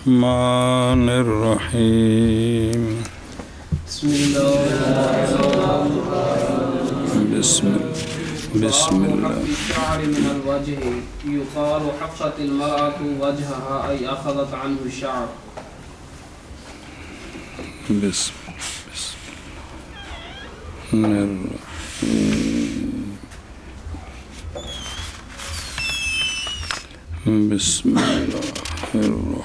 الرحمن الرحيم بسم الله الشعر من الوجه يقال حفت المرأة وجهها أي أخذت عنه الشعر. بسم الله بسم الله الرحمن الرحيم.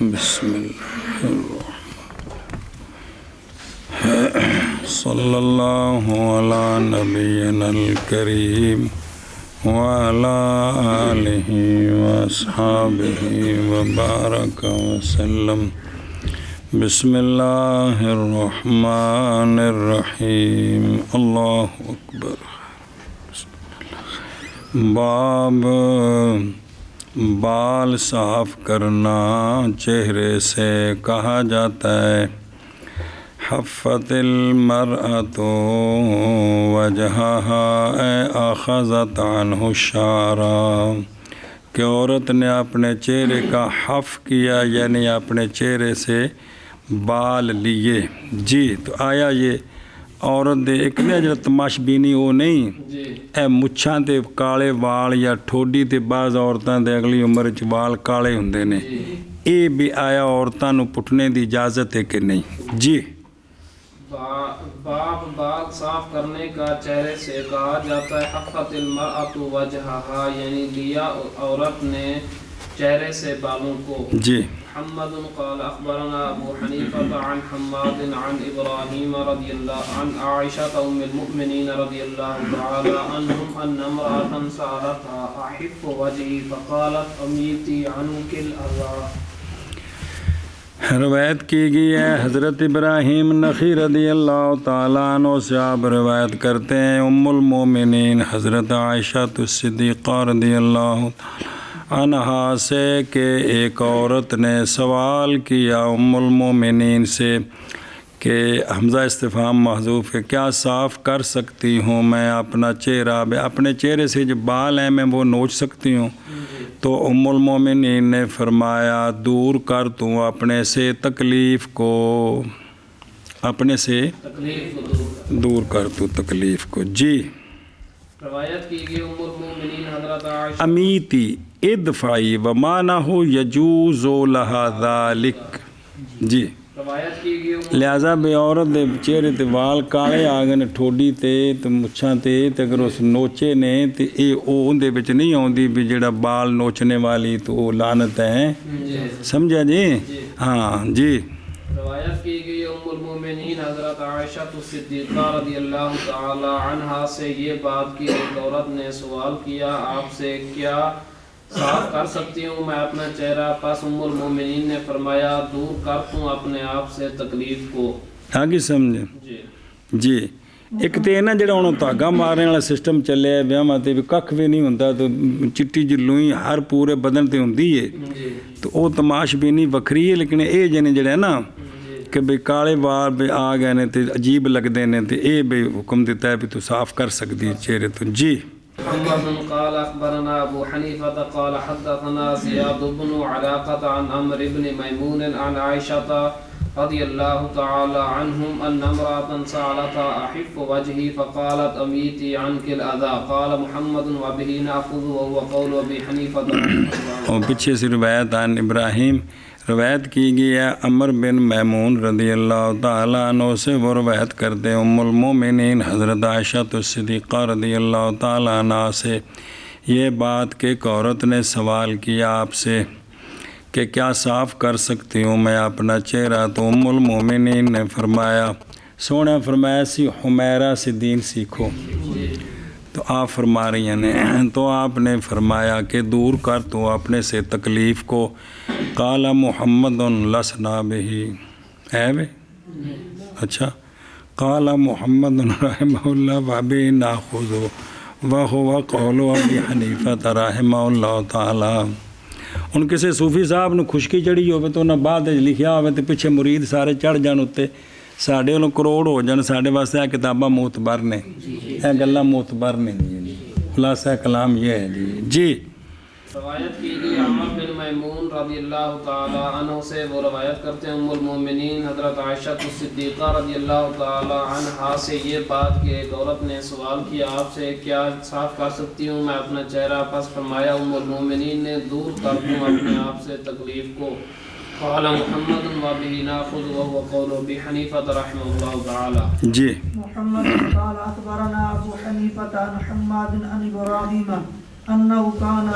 بسم الله الرحمن صلى الله على نبينا الكريم وعلى آله وأصحابه وبارك وسلم. بسم الله الرحمن الرحيم. الله أكبر. باب بال صاف کرنا چہرے سے کہا جاتا ہے حفت المرأة وجہہا اے اخذت عنہ الشعر کہ عورت نے اپنے چہرے کا حف کیا یعنی اپنے چہرے سے بال لیے. جی تو آیا یہ عورت دے ایک نے جڑا تماش بینی وہ نہیں اے مچھاں تے کالے وال یا ٹھوڈی تے بعض عورتاں دے اگلی عمر چ وال کالے ہوندے نے اے بھی آیا عورتاں نو پٹھنے دی اجازت ہے کہ نہیں؟ جی باب بال صاف کرنے کا چہرے سے کہا جاتا ہے حفت المرأة وجہہا یعنی لیا عورت نے چہرے سے بالوں کو. جی محمد قال اخبرنا ابو حنیفہ عن حماد عن ابراہیم رضی اللہ عن عائشہ ام المؤمنین رضی اللہ تعالی عنہم ان امرأة سألتها احف وجہی فقالت امیتی عنک الاذى. روایت کی گئی ہے حضرت ابراہیم نخعی رضی اللہ تعالیٰ عنہ سے. آپ روایت کرتے ہیں ام المومنین حضرت عائشہ الصدیقہ رضی اللہ تعالیٰ عنہا سے کہ ایک عورت نے سوال کیا ام المومنین سے کہ حمزہ استفہام محذوف ہے کیا صاف کر سکتی ہوں میں اپنا چہرہ اپنے چہرے سے جو بال ہیں میں وہ نوچ سکتی ہوں؟ تو ام المومنین نے فرمایا دور کر تو اپنے سے تکلیف کو اپنے سے دور کر تو تکلیف کو. جی روایت کی گئی ام المومنین حضرت عائشہ امیتی ادفعی ومانہ یجوز لہا ذالک. جی روایت کی گئی لہذا بے عورت دے چہرے تے وال کالے آ گئے نے ٹھوڈی تے مچھاں تے اگر اس نوچے نے تے اے او اندے وچ نہیں آوندی بھی جڑا بال نوچنے والی تو او لعنت ہے. سمجھا جی؟ ہاں جی. روایت کی گئی ام المومنین حضرت عائشہ الصدیقہ رضی اللہ تعالی عنہا سے یہ بات کی ایک عورت نے سوال کیا آپ سے کیا صاف کر سکتی ہوں میں اپنا چہرہ؟ پس ام المومنین نے فرمایا دور کر توں اپنے آپ سے تکلیف کو. آگے سمجھے جی. ایک تے نا جڑا ہن دھاگا مارنے والا سسٹم چلیا ہے بیاواں تے بھی ککھ بھی نہیں ہوندا تو چٹی جی لوئی ہر پورے بدن تے ہوندی ہے تو او تماش بینی وکھری ہے. لیکن اے جنے جڑا ہے نا کہ بھئی کالے وال بھی آ گئے نے تے عجیب لگدے نے تے اے بھی حکم دیتا ہے بھی تو صاف کر سکدی ہے چہرے تو. جی محمد قال اخبرنا ابو حنیفہ قال حدثنا زیاد بن علاقة عن عمرو بن میمون عن عائشة رضی اللہ تعالی عنہم ان امرأة سألتها احف وجهي فقالت امیتی عنك الاذى. قال محمد وبه ناخذ وهو قول ابی حنیفہ. اور پیچھے سے روایت عن ابراہیم روایت کی گئی ہے عمر بن میمون رضی اللہ تعالیٰ عنہ سے. وہ روایت کرتے ہیں ام المومنین حضرت عائشہ الصدیقہ رضی اللہ تعالیٰ عنہ سے یہ بات کہ ایک عورت نے سوال کیا آپ سے کہ کیا صاف کر سکتی ہوں میں اپنا چہرہ؟ تو ام المومنین نے فرمایا سونا فرمایا سی حمیرہ سے دین سیکھو. تو آپ فرما رہی ہیں تو آپ نے فرمایا کہ دور کر تو اپنے سے تکلیف کو. قال محمد لسنا بہی ہے بے اچھا قال محمد رحمہ اللہ وبہ ناخذ وهو قول ابی حنیفہ رحمہ اللہ تعالی. ਹੁਣ ਕਿਸੇ ਸੂਫੀ ਸਾਹਿਬ ਨੂੰ ਖੁਸ਼ਕੀ ਚੜੀ ਹੋਵੇ ਤਾਂ ਉਹਨਾਂ ਬਾਅਦ ਵਿੱਚ ਲਿਖਿਆ ਹੋਵੇ ਤੇ ਪਿੱਛੇ ਮੁਰੀਦ ਸਾਰੇ ਚੜ ਜਾਣ ਉੱਤੇ, ਸਾਡੇ ਵੱਲੋਂ ਕਰੋੜ ਹੋ ਜਾਣ, ਸਾਡੇ ਵਾਸਤੇ ਇਹ ਕਿਤਾਬਾਂ ਮੋਤਬਰ ਨੇ, ਇਹ ਗੱਲਾਂ ਮੋਤਬਰ ਨੇ ਜੀ। ਖੁਲਾਸਾ ਕਲਾਮ ਇਹ ਹੈ ਜੀ। روایت کی گئی عمر بن میمون رضی اللہ تعالی عنہ سے، وہ روایت کرتے ہیں ام المومنین حضرت عائشہ صدیقہ رضی اللہ تعالی عنہا سے یہ بات کہ ایک عورت نے سوال کیا آپ سے کیا صاف کر سکتی ہوں میں اپنا چہرہ؟ پس فرمایا ام المومنین نے دور کر دوں اپنے آپ سے تکلیف کو۔ قال محمد وبه ناخذ وهو قول ابي حنیفہ رحمہ اللہ تعالی جی۔ محمد قال اخبرنا ابو حنیفہ عن حماد عن ابراہیم انه كان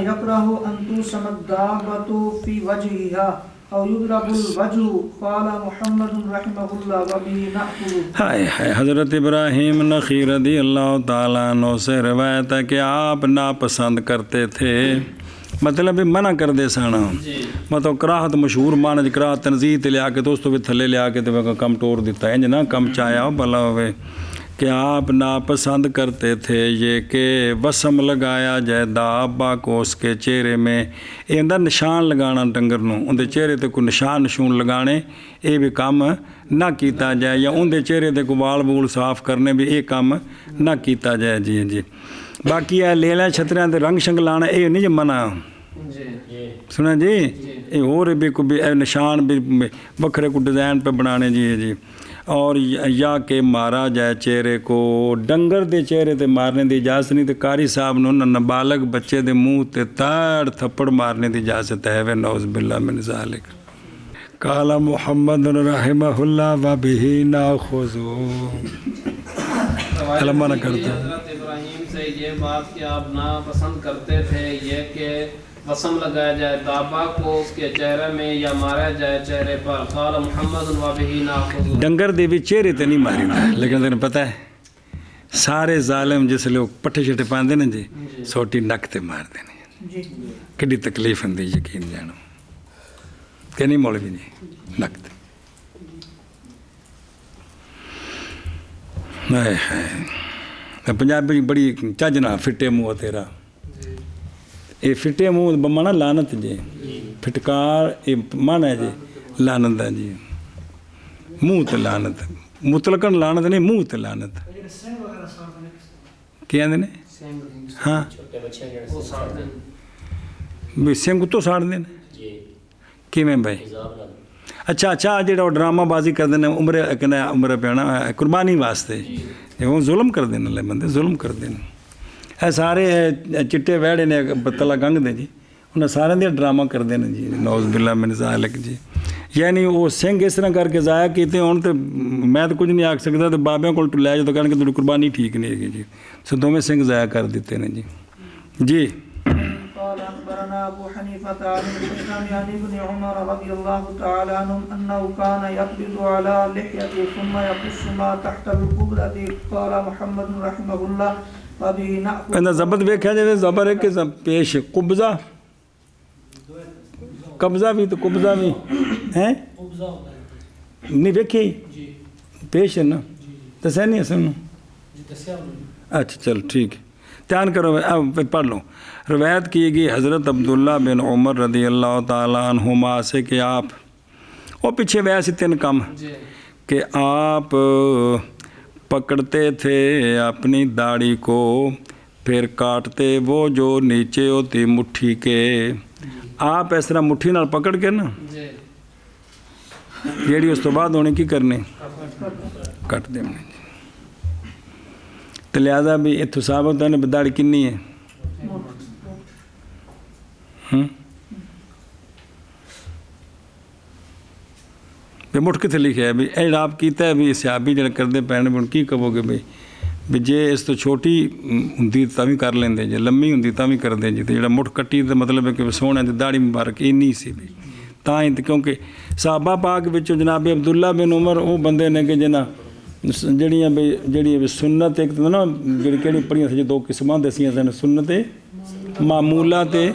يكره ان توسم الدابة في وجهها او يضرب الوجه۔ قال محمد رحمہ اللہ وبه ناخذ۔ حضرت ابراہیم نخعی رضی اللہ تعالیٰ عنہ سے روایت ہے کہ آپ ناپسند کرتے تھے، مطلب منع کر دے سانا، مطلب کراہت مشہور معنی کراہت تنزیح تے لیا کے تو اس تو بھی تھلے لیا کے تو کم ٹور دیتا ہے نہ کم چایا ہو بھلا ہوئے کہ آپ ناپسند کرتے تھے یہ کہ وسم لگایا جائے دابا کو اس کے چہرے میں، یہ اندر نشان لگانا ڈنگر نو اندر چہرے تے کوئی نشان نشون لگانے یہ بھی کام نہ کیتا جائے، یا اندر چہرے تے کوئی وال وول صاف کرنے بھی یہ کام نہ کیتا جائے جی جی۔ باقی ہے لیلا چھتریاں تے رنگ شنگ لانا یہ نہیں جی منع سنا جی، یہ ہو رہے بھی کوئی نشان بھی بکھرے کو ڈیزائن پہ بنانے جی جی، اور یا کہ مارا جائے چہرے کو، ڈنگر دے چہرے تے مارنے دی اجازت نہیں، تے قاری صاحب نو نابالغ بچے دے منہ تے تاڑ تھپڑ مارنے دی اجازت ہے، نعوذ باللہ من ذالک۔ قال محمد رحمہ اللہ وبہ ناخذ، علمہ نہ کرتے حضرت ابراہیم سے یہ بات کہ آپ ناپسند کرتے تھے یہ کہ وسم لگایا جائے دابا کو اس کے چہرے میں یا مارا جائے چہرے پر۔ قال محمد وبہ ناخذ۔ ڈنگر دے بھی چہرے تے نہیں ماری دا، لیکن تینوں پتہ ہے سارے ظالم جس لوگ پٹھے چھٹے پاندے نا جی سوٹی نک تے مار دینے کڈی تکلیف ہوندی یقین جانو کہ نہیں مولوی جی، نک تے پنجابی بڑی چجنا فٹے منہ تیرا، یہ فٹے منہ بمانا لانت جی، پھٹکار یہ مانا ہے جی لانت ہے جی، منہ تے لانت، مطلقاً لانت نہیں منہ تے لانت کیا آدھے نے؟ ہاں بھی سنگ تو ساڑ دیں کیویں بھائی؟ اچھا جڑا وہ ڈرامہ بازی کر دینا عمر پینا قربانی واسطے وہ ظلم کر دینا لے بندے ظلم کر دینا، اے سارے چٹے ویڑے نے تلا گنگ دے جی انہیں سارے دیا ڈرامہ کر دینا جی، نعوذ باللہ من ذالک جی۔ یعنی وہ سنگ اس طرح کر کے ضائع کیتے ہوں تو میں تو کچھ نہیں آکھ سکتا، تو بابیاں کو لے جا تو کہنے کہ تھوڑی قربانی ٹھیک نہیں ہے جی، سو دونوں سنگ ضائع کر دیتے ہیں جی جی۔ قال اخبرنا ابو حنیفة عن الحكم عن ابن عمر رضی اللہ تعالی عنہم انه كان يقبض على لحيته ثم يقص ما تحت القبلة۔ قال محمد رحمہ اللہ وبه ناخذ۔ اندر ضبط ویکھا جائے زبر ہے کہ پیش قبضہ قبضہ بھی تو قبضہ بھی ہیں نہیں ویکھی پیش ہے نا دسیا نہیں سنو، اچھا چل ٹھیک ہے دھیان کرو پڑھ لو۔ روایت کی گئی حضرت عبداللہ بن عمر رضی اللہ تعالیٰ عنہما سے کہ آپ وہ پیچھے ویسے تین کم کہ آپ پکڑتے تھے اپنی داڑھی کو پھر کاٹتے وہ جو نیچے ہوتی مٹھی کے، آپ اس طرح مٹھی نال پکڑ کے نا جیڑی اس تو بعد ہونے کی کرنی کٹ دیں تو لہذا بھی اتو ثابت ہے داڑھی کنی ہے مٹھ کتنے لکھا ہے بھی اے آپ کیتا ہے بھی صحابی جڑا کردے پہنے بھی کی کہو گے بھی جے اس تو چھوٹی ہوندی تاں بھی کر لیندے جے لمبی ہوندی تاں بھی کر دیں جی، تو جڑا مٹھ کٹی تو مطلب ہے کہ سونے دی داڑھی مبارک اینی سی بھی تاں ہی، کیونکہ صحابہ پاک وچوں جناب عبداللہ بن عمر وہ بندے نے کہ جنا جڑیاں بھی سنت ایک تو نا جڑی کہڑی پڑھیاں سی دو قسماں دسیاں سن، سنت معمولہ تے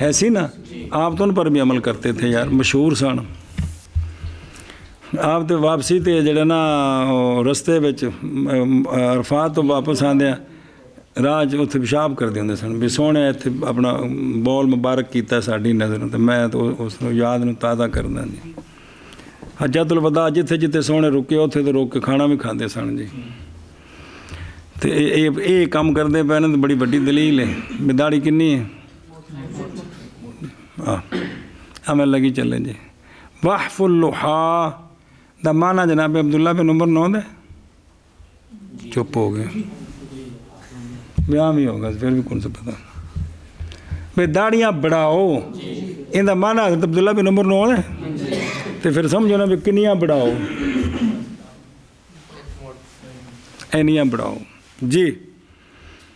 ہے سی نا، آپ تو ان پر بھی عمل کرتے تھے یار، مشہور سن۔ آپ تو واپسی تے جڑا نا رستے وچ عرفات تو واپس آندے ਰਾਹ 'ਚ ਉੱਥੇ ਪਿਸ਼ਾਬ ਕਰਦੇ ਹੁੰਦੇ ਸਨ ਵੀ ਸੋਹਣੇ ਇੱਥੇ ਆਪਣਾ ਬੌਲ ਮੁਬਾਰਕ ਕੀਤਾ ਸਾਡੀ ਨਜ਼ਰ ਨੂੰ, ਤੇ ਮੈਂ ਤਾਂ ਉਸ ਨੂੰ ਯਾਦ ਨੂੰ ਤਾਜ਼ਾ ਕਰਦਾ ਜੀ। ਹੱਜਤੁਲ ਵਦਾ ਜਿੱਥੇ ਜਿੱਥੇ ਸੋਹਣੇ ਰੁਕੇ ਉੱਥੇ ਤੇ ਰੁਕ ਕੇ ਖਾਣਾ ਵੀ ਖਾਂਦੇ ਸਨ ਜੀ। ਤੇ ਇਹ ਕੰਮ ਕਰਦੇ ਪਏ ਨੇ, ਤਾਂ ਬੜੀ ਵੱਡੀ ਦਲੀਲ ਹੈ ਵੀ ਦਾੜੀ ਕਿੰਨੀ ਹੈ। ਅਮਲ ਲੱਗੀ ਚੱਲੇ ਜੀ। ਵਾਹਫੁਲ ਲੁਹਾ ਦਾ ਮਾਨਾ ਜਨਾਬ ਅਬਦੁੱਲਾ ਬਿਨ ਉਮਰ ਨੌ ਦਾ ਚੁੱਪ ਹੋ ਗਏ, ਵਿਆਹ ਵੀ ਹੋਗਾ ਫਿਰ ਵੀ ਕੌਣ ਸੇ ਪਤਾ ਵੀ ਦਾੜੀਆਂ ਬੜਾਓ, ਇਹਦਾ ਮਾਨਾ ਅਬਦੁੱਲਾ ਬਿਨ ਉਮਰ ਨੌ ਹੈ, ਤੇ ਫਿਰ ਸਮਝੋ ਨਾ ਵੀ ਕਿੰਨੀਆਂ ਬੜਾਓ, ਇੰਨੀਆਂ ਬੜਾਓ ਜੀ।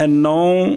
9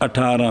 18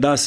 10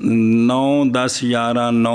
9 10 11 9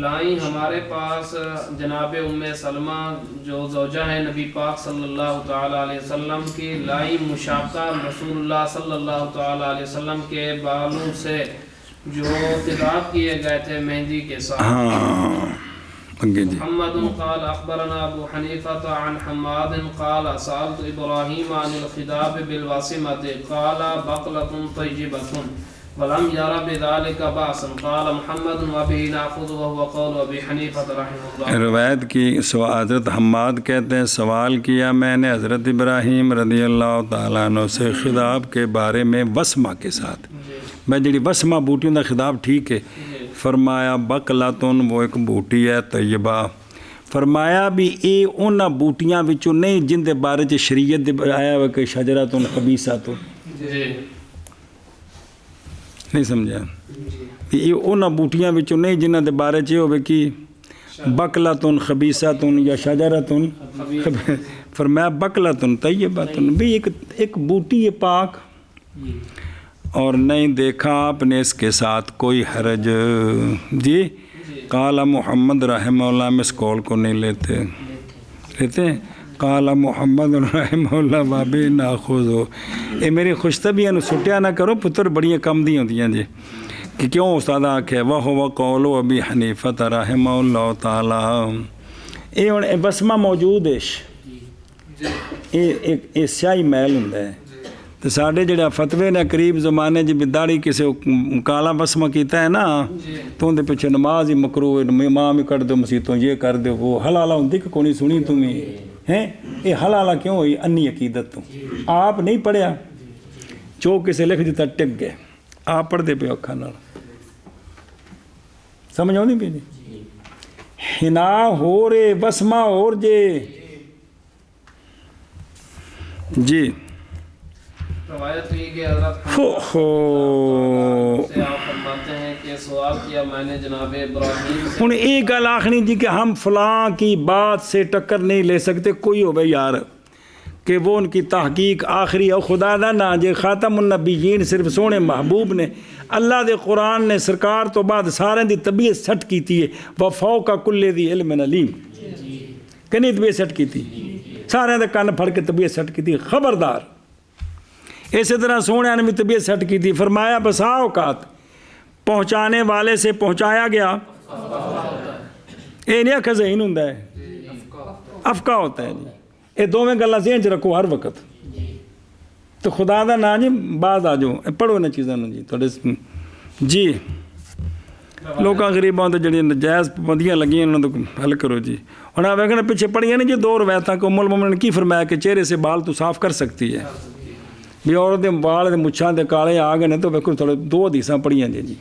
لائیں ہمارے پاس جناب ام سلمہ جو زوجہ ہیں نبی پاک صلی اللہ تعالی علیہ وسلم کی، لائیں مشابقہ رسول اللہ صلی اللہ تعالی علیہ وسلم کے بالوں سے جو خطاب کیے گئے تھے مہندی کے ساتھ. ہاں جی. محمد قال اخبرنا ابو حنیفہ عن حماد قال سألت ابراہیم عن الخطاب بالواسمۃ قال بقلۃ طیبۃ ولم ير بذلك بأسا قال محمد وبه ناخذ وهو قول ابی حنیفہ رحمہ اللہ. روایت کی حضرت حماد کہتے ہیں سوال کیا میں نے حضرت ابراہیم رضی اللہ تعالیٰ عنہ سے خطاب کے بارے میں وسمہ کے ساتھ، میں جڑی وسمہ بوٹیوں دا خطاب ٹھیک ہے، فرمایا بقلتن وہ ایک بوٹی ہے طیبہ، فرمایا بھی اے انہاں بوٹیاں وچوں نہیں جن دے بارے چ شریعت دے آیا ہوا کہ شجرۃ خبیثۃ، نہیں سمجھا، یہ انہاں بوٹیاں وچوں نہیں جنہاں دے بارے چ ہوے کہ بقلۃ خبیثۃ یا شجرۃ، فرمایا بقلۃ طیبۃ، بھی ایک بوٹی ہے پاک اور نہیں دیکھا آپ نے اس کے ساتھ کوئی حرج. جی قال محمد رحمہ اللہ، ہم اس قول کو نہیں لیتے ہیں. قال محمد رحمہ اللہ بابی ناخوذ ہو، یہ میری خوش طبیعہ سٹیا نہ کرو پتر، بڑیاں کم دی ہوندیاں جی کہ کیوں استاد آکھے وہ قول ابی حنیفہ رحمہ اللہ تعالیٰ. یہ ہوں وسمہ موجود ہے، یہ سیاہی محل ہوں ہے تو ساڈے جڑا فتوے نے قریب زمانے جی داڑھی کسی کالا وسمہ کیتا ہے نا تو ان دے پیچھے نماز ہی مکروہ، امام ہی کر دو مسیتوں، یہ کر دو وہ حلالہ ہوں کہ کونی سنی تمہیں ہیں. یہ حلالہ کیوں ہوئی؟ انی عقیدت تو آپ نہیں پڑھیا، چو کسے لکھ دیتا ٹک گئے، آپ پڑھ دے پہ اکھا نال سمجھ آؤں نہیں پہ ہنا ہو رے وسمہ اور جی روایت ہوئی کہ حضرت سے آپ فرماتے ہیں کہ سوال کیا میں نے جناب ابراہیم سے. ہوں ایک گل آخنی جی کہ ہم فلاں کی بات سے ٹکر نہیں لے سکتے، کوئی ہو بھائی یار کہ وہ ان کی تحقیق آخری اور خدا دا نا جے خاتم النبیین صرف سونے محبوب نے اللہ دے قرآن نے سرکار تو بعد سارے دی طبیعت سٹ کیتی ہے، وفوق کل ذی علم علیم، کنی طبیعت سٹ کیتی، سارے دے کان پھڑ کے طبیعت سٹ کیتی. خبردار اسی طرح سونے نے بھی طبیعت سٹ کی تھی، فرمایا بسا اوقات پہنچانے والے سے پہنچایا گیا، یہ نہیں آخر ذہن ہوں افقہ ہوتا ہے جی. یہ دونوں گلاں ذہن چ رکھو ہر وقت. تو خدا دا نا جی بعض آ جاؤ پڑھو انہیں چیزوں جی تھوڑے جی لوکاں غریباں تو جڑی نجائز پابندیاں لگیاں انہوں تو حل کرو جی. ہوں آپ ویکھنا پیچھے پڑھیاں نہیں جی دو روایتاں کو ام المومنین نے کی فرمایا کہ چہرے سے بال تو صاف کر سکتی ہے، بھی عورت دے بال دے مچھاں دے کالے آ گئے نے تو ویکھو تھوڑے دو حدیثاں پڑھیاں جی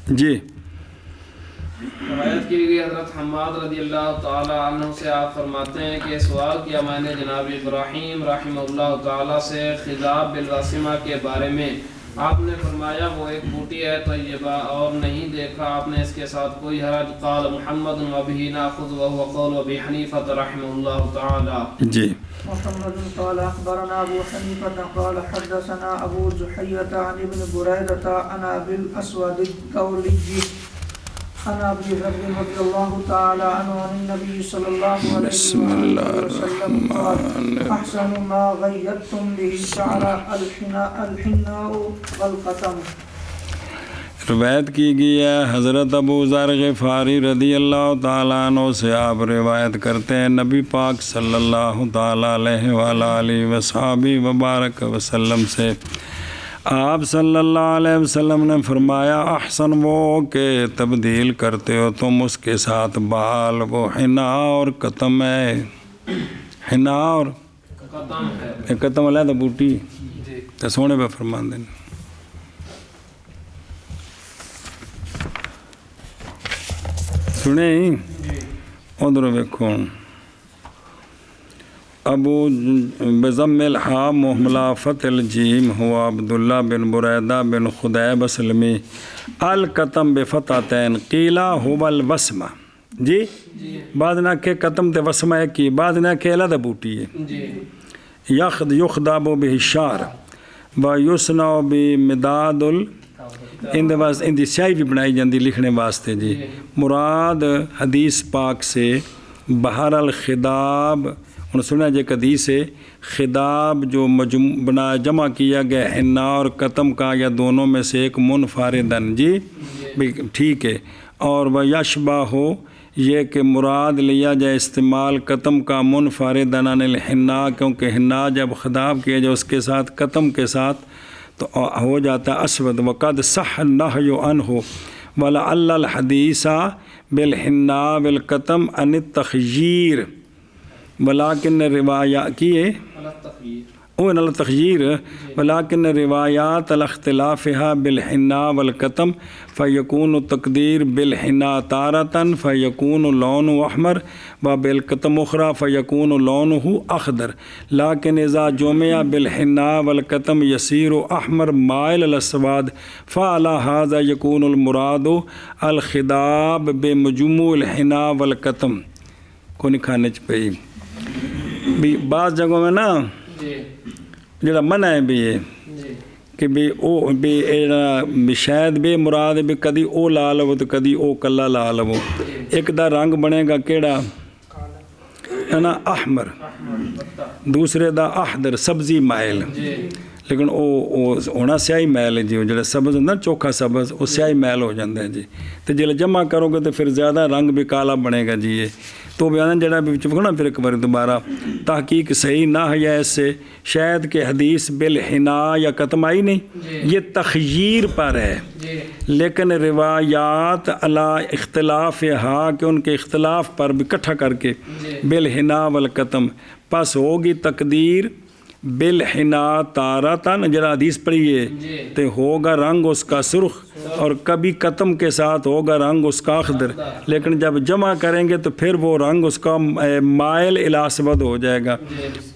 جی. روایت کی گئی حضرت حماد رضی اللہ تعالی عنہ سے آپ فرماتے ہیں کہ سوال کیا میں نے جناب ابراہیم رحمہ اللہ تعالی سے خطاب بالواسمہ کے بارے میں، آپ نے فرمایا وہ ایک بوٹی ہے طیبہ اور نہیں دیکھا آپ نے اس کے ساتھ کوئی حرج. قال محمد وبه ناخذ وهو قول ابی حنیفہ رحمہ اللہ تعالی. جی محمد قال اخبرنا ابو حنیفہ قال حدثنا ابو جحیۃ عن ابن بریدۃ عن ابی الاسود الدولی عن ابي ذر رضي الله تعالى عنه عن النبي صلى الله عليه وسلم قال احسن ما غيرتم به الشعر الحناء والقتم. روایت کی گئی ہے حضرت ابو ذر غفاری رضی اللہ تعالیٰ عنہ سے، آپ روایت کرتے ہیں نبی پاک صلی اللہ تعالیٰ علیہ وآلہ وصحبہ وبارک وسلم سے، آپ صلی اللہ علیہ وسلم نے فرمایا احسن وہ کہ تبدیل کرتے ہو تم اس کے ساتھ بال، وہ حنا اور قتم ہے، حنا اور قتم علیہ بوٹی تو سونے پہ فرمان دیں. سنیں ادھر ویکھو ابو بضم الحا محملہ فتح الجیم ہوا عبداللہ بن بریدہ بن خدیب اسلمی القتم بفتحتین قیلہ ہوا الوسمہ. جی بعد نہ کہ قتم تے وسمہ ہے کی، بعد نہ کہ علیحدہ بوٹی ہے. یخداب بہ الشعر و یصنع بمداد اندے واسطے اندی سیاہی بھی بنائی جاندی لکھنے واسطے جی. مراد حدیث پاک سے بہر الخداب، انہوں سنا جے حدیث ہے خداب جو جمع کیا گیا حنا اور قتم کا یا دونوں میں سے ایک منفردن جی ٹھیک ہے. اور وہ یشبہ ہو یہ کہ مراد لیا جائے استعمال قتم کا منفردن عن الحنا، کیونکہ حنا جب خداب کیا جائے اس کے ساتھ قتم کے ساتھ تو ہو جاتا ہے اسود. وقد صح النہی عنہ ولعل الحدیث بالحنا بالقتم عن التخییر ولیکن روایات کیے التخییر ولیکن روایات الاختلافها بالحنا والقتم فیکون تقدیر بالحنا تارتاً فیکون لون احمر و بالقتم اخرى فیکون لونه اخضر لیکن اذا جمع بالحنا والقتم یسیر احمر مائل الاسواد فعلى هذا یکون المراد الخداب بمجموع الحنا والقتم کو نہیں کھانے پئی بھی بعض جگہوں میں نا جڑا منع ہے بھی یہ کہ بھی او بھی شاید بے مراد بھی کدی او لا لو تو کدی او کلا لا لو. ایک دا رنگ بنے گا کیڑا ہے نا احمر، دوسرے دا اخضر سبزی مائل، لیکن او ہونا سیاہی میل ہے جی. وہ جڑا سبز ہوتا چوکھا سبز وہ سیاہی میل ہو جاتا ہے جی. تو جب جمع کرو گے تو پھر زیادہ رنگ بھی کالا بنے گا جی. یہ تو بیان جڑا بھی نا پھر ایک بار دوبارہ تحقیق صحیح نہ ہے یا اس سے شاید کہ حدیث بالحنا یا قتم آئی نہیں، یہ تخییر پر ہے، لیکن روایات علی اختلاف ہا کہ ان کے اختلاف پر بھی اکٹھا کر کے بالحنا والقتم پس ہوگی تقدیر بالحنا تارتاً جڑا حدیث پڑھیے تو ہوگا رنگ اس کا سرخ اور کبھی قتم کے ساتھ ہوگا رنگ اس کا اخضر، لیکن جب جمع کریں گے تو پھر وہ رنگ اس کا مائل الی اسود ہو جائے گا.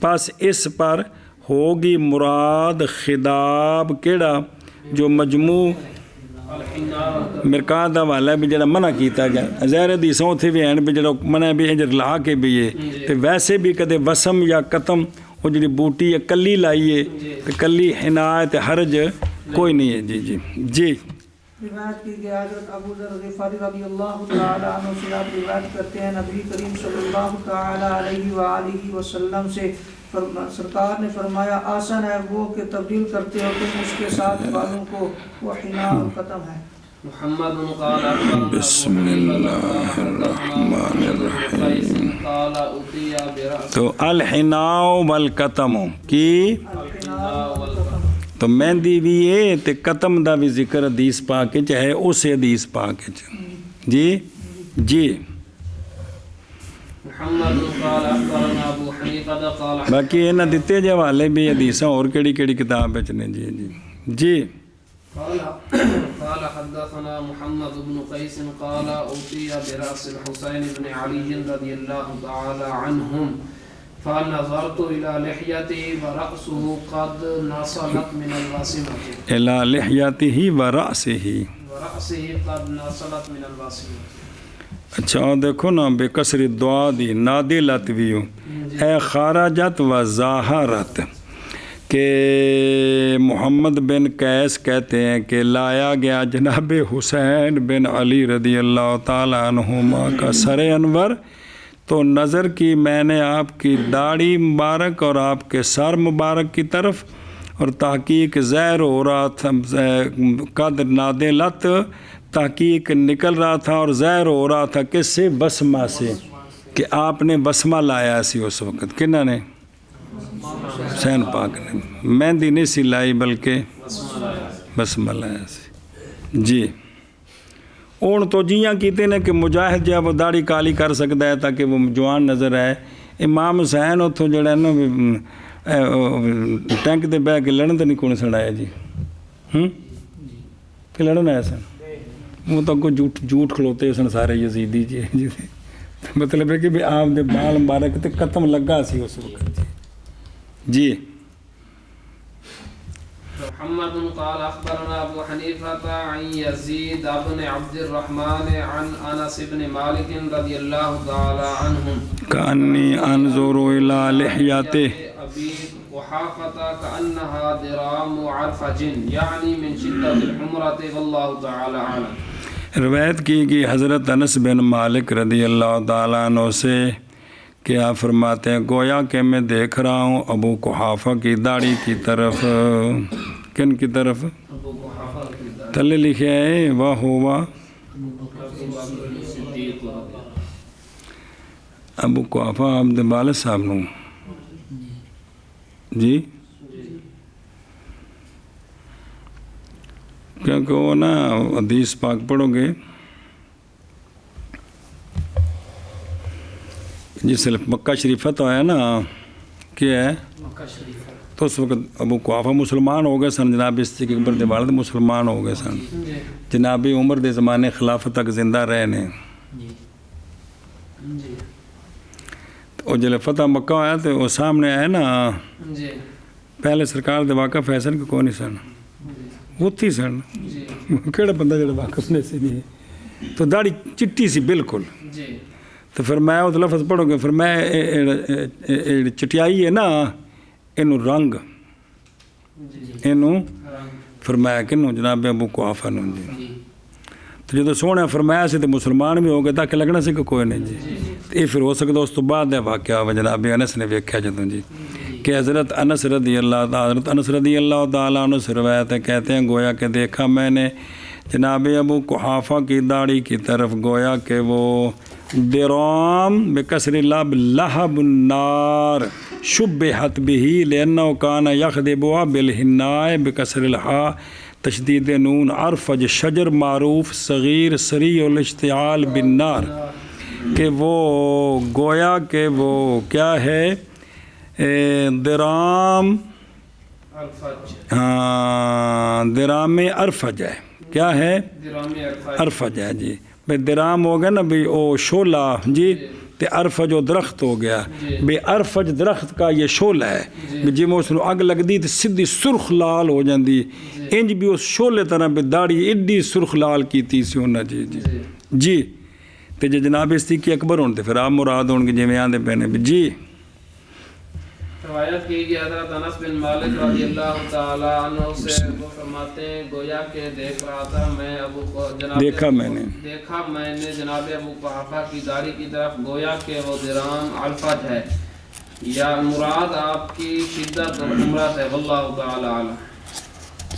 پس اس پر ہوگی مراد خداب کیڑا جو مجموع مرکات دا والا بھی جڑا منع کیتا گیا ظاہر حدیثوں تھے بھی ہیں بھی جڑا منع بھی اجر لا کے بھی ہے تو ویسے بھی کدے وسم یا قتم وہ جڑی بوٹی ہے کلی لائیے تو کلی حنایت حرج کوئی نہیں ہے جی جی جی. روایت کی گئی حضرت ابو ذر غفاری رضی اللہ تعالی عنہ سے آپ روایت کرتے ہیں نبی کریم صلی اللہ تعالی علیہ وآلہ وسلم سے سرکار نے فرمایا آسان ہے وہ کہ تبدیل کرتے ہو تم اس کے ساتھ والوں کو وہ حنا اور قتم ہے. محمد قال بسم اللہ الرحمن الرحیم. تو الحنا والقتم کی تو مہندی بھی ہے تو قتم دا بھی ذکر حدیث پاک ہے اس حدیث پاک جی جی. باقی انہاں دیتے جے والے بھی حدیثاں اور کیڑی کیڑی کتاب نے جی جی جی. قال حدثنا محمد بن قيس قال أوتي برأس الحسين بن علي رضي الله تعالى عنهم فنظرت إلى لحيته ورأسه قد نصلت من الواسمة إلى لحيته ورأسه قد نصلت من الواسمة. اچھا دیکھو نا بے کسر دعا دی نادلت ویو اے خارجت و ظاہرت کہ محمد بن قیس کہتے ہیں کہ لایا گیا جناب حسین بن علی رضی اللہ تعالیٰ عنہما کا سر انور تو نظر کی میں نے آپ کی داڑھی مبارک اور آپ کے سر مبارک کی طرف اور تحقیق زہر ہو رہا تھا قد نادلت تحقیق نکل رہا تھا اور زہر ہو رہا تھا کس سے بسمہ سے کہ آپ نے بسمہ لایا سی اس وقت کنہ نے حسین پاک نے مہندی نہیں سی لائی بلکہ بسمہ لایا سی جی. اون تو جیاں کیتے نے کہ مجاہد جب وہ داڑھی کالی کر سکتا ہے تاکہ وہ جوان نظر آئے. امام حسین اتوں جڑا نا ٹینک دے بہ کے لڑن تو نہیں کون سڑایا جی کہ لڑن آیا سن وہ تو کو جھوٹ کھلوتے سن سارے یزیدی جی جی مطلب ہے کہ بھی آپ دے بال مبارک تے قتم لگا سی اس وقت جی. محمد قال أخبرنا أبو حنيفة عن يزيد بن عبد الرحمن عن أنس بن مالك رضي الله تعالى عنهم كأني أنظر إلى لحيته وفي قحافة كأنها درام عرفج يعني من شدة الحمرة والله تعالى أعلم۔ روایت کی گئی حضرت انس بن مالک رضی اللہ تعالیٰ عنہ سے کہ آپ فرماتے ہیں گویا کہ میں دیکھ رہا ہوں ابو قحافہ کی داڑھی کی طرف۔ کن کی طرف؟ ابو قحافہ کی داڑھی، تلے لکھے ہیں وہ ہوا ابو قحافہ عبد بالغ صاحب نو جی، کیونکہ وہ نا حدیث پاک پڑھو گے جس مکہ شریفہ تو ہے نا، کیا ہے تو اس وقت ابو قحافہ مسلمان ہو گئے سن، جناب صدیق اکبر دے والد مسلمان ہو گئے سن، جناب عمر دے زمانے خلافت تک زندہ رہے نے۔ اور جلے فتح مکہ ہویا تو وہ سامنے آئے نا، پہلے سرکار دے واقف ہے سن کہ کون نہیں سن، وہ تھی سن، کیڑا بندہ جڑا واقف نہیں سی نہیں، تو داڑھی چٹی سی بالکل۔ تو پھر میں وہ لفظ پڑھوں گے، پھر میں چٹیائی ہے نا اینو رنگ، اینو فرمایا کنوں جناب ابو قحافہ نوں جی۔ تو جدو سونے فرمایا سی تو مسلمان بھی ہو گئے تاکہ لگنا سی کہ کوئی نہیں جی۔ یہ پھر ہو سکتا اس تو بعد ہے واقعہ ہوا جناب انس نے ویکھیا جدوں جی کہ حضرت انس رضی اللہ تعالیٰ عنہ سے روایت ہے، کہتے ہیں گویا کہ دیکھا میں نے جناب ابو قحافہ کی داڑھی کی طرف گویا کہ وہ درام بکسر لب لہب النار شبہت بہی لأنہ کان یخدبها بالحناء بکسر الحاء تشدید نون عرفج شجر معروف صغیر سریع الاشتعال بالنار، کہ وہ گویا کہ وہ کیا ہے درام، ہاں درام ارفج ہے، کیا ہے ارفج ہے جی، بھئی درام ہو گیا نا بھئی او شولہ جی، تے ارفج و درخت ہو گیا، بے ارفج درخت کا یہ شولہ ہے، جی میں اس نے اگ لگ دی تے سدھی سرخ لال ہو جاندی، انج بھی اس شولے طرح بے داڑھی ایڈی سرخ لال کی تی سی ہونا جی جی جی۔ تے جے جناب صدیق اکبر ہونے تے پھر آپ مراد ہون گے جی میں آندے پہنے بھی جی۔ روایت کی گئی حضرت انس بن مالک رضی اللہ تعالیٰ عنہ سے وہ فرماتے ہیں گویا کہ دیکھ رہا تھا میں دیکھا میں نے جناب ابو قحافہ کی داڑھی کی طرف گویا کہ وہ درام الفج ہے، یا مراد آپ کی شدت اور حمرت ہے، واللہ تعالی عالم۔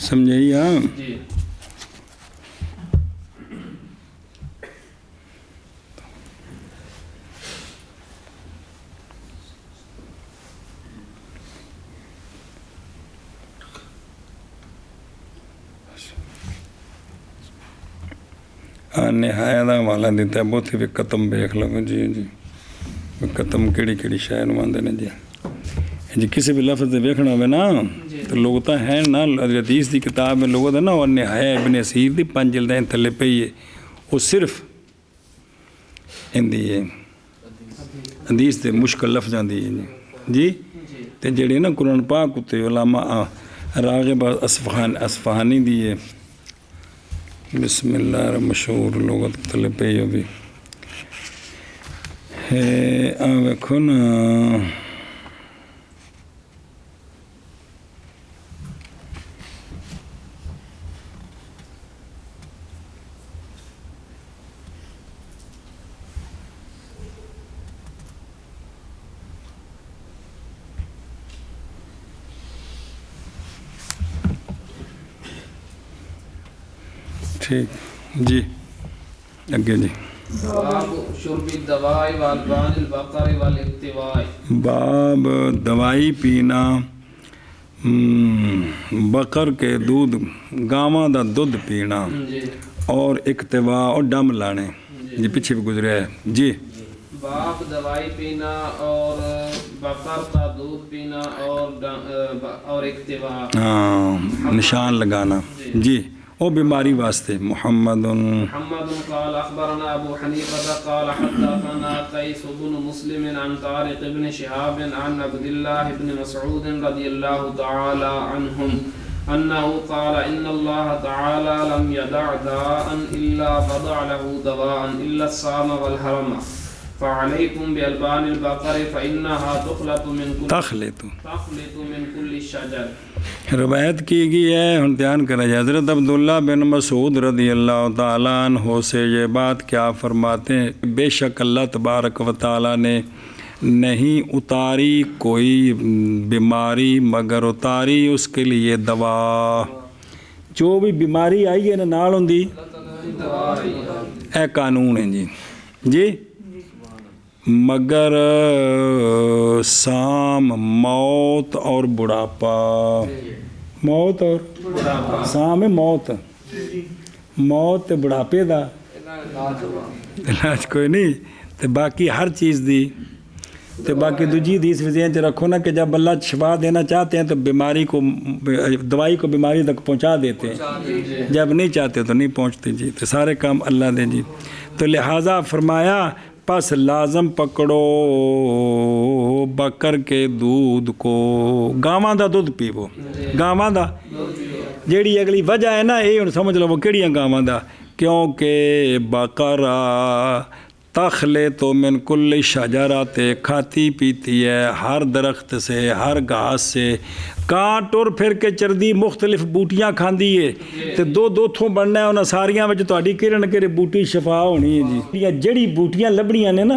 سمجھئیے ہاں جی۔ نہایا دا حوالہ دیتا ہے بہت ہی قتم بیکھ لو جی جی، قتم کیڑی کیڑی شاعر ماندے نے جی جی، کسی بھی لفظ دے بیکھنا ہوئے نا تو لوگ تا ہیں نا حدیث دی کتاب میں لوگوں دا نا اور نہایا ابن اسیر دی 5 جلدیں تھلے پئی ہے، وہ صرف ان دی حدیث دے مشکل لفظاں دی جی، تے جڑے نا قرآن پاک تے علماء راغب اصفہانی دی ہے بسم اللہ مشہور لوگت تلے پہ ہو بھی ویکھو نا ٹھیک جی اگے جی۔ باب شرب الدواء والبان البقر والاکتواء، باب دوائی پینا بقر کے دودھ گاواں دا دودھ پینا اور اکتواء اور ڈم لانے جی پیچھے بھی گزرے ہے جی۔ باب دوائی پینا اور بقر کا دودھ پینا اور اکتواء، ہاں نشان لگانا جی، او بیماری واسطے۔ محمد قال اخبرنا ابو حنیفہ قال حدثنا قیس بن مسلم عن طارق بن شهاب عن عبد الله بن مسعود رضی اللہ تعالی عنہم انه قال ان الله تعالی لم يدع داء الا وضع له دواء الا الصام والحرم فعليكم بألبان البقر فإنها تخلط تخلط من كل شجر. روایت کی گئی ہے، ہم دھیان کریں، حضرت عبداللہ بن مسعود رضی اللہ تعالیٰ عنہ سے یہ بات کیا فرماتے ہیں، بے شک اللہ تبارک و تعالیٰ نے نہیں اتاری کوئی بیماری مگر اتاری اس کے لیے دوا. جو بھی بیماری آئی ہے نا نال ہوندی اے قانون ہے جی جی، مگر سام موت اور بڑھاپا، موت اور سام ہے موت، موت تے بڑھاپے دا علاج کوئی نہیں، تے باقی ہر چیز دی تے باقی دوجی حدیث بھی ذہن چ رکھو نا کہ جب اللہ شفا دینا چاہتے ہیں تو بیماری کو، دوائی کو بیماری تک پہنچا دیتے ہیں، جب نہیں چاہتے تو نہیں پہنچتے جی، تو سارے کام اللہ دے جی. تو لہٰذا فرمایا پس لازم پکڑو بکر کے دودھ کو، گاواں دا دودھ پیو، گاواں دا جیڑی اگلی وجہ ہے نا یہ ہن سمجھ لو کیڑیاں گاواں دا، کیونکہ بقرہ تخلط من کل شجرات، کھاتی پیتی ہے ہر درخت سے، ہر گھاس سے. کاں ٹر پھر کے چردی مختلف بوٹیاں کھاندی ہے تے دو دو تھوں بننا ہے، انہاں ساریاں وچ تہاڈی کہڑے نہ کہڑے بوٹی شفا ہونی ہے جی. یہ جڑی بوٹیاں لبڑیاں نے نا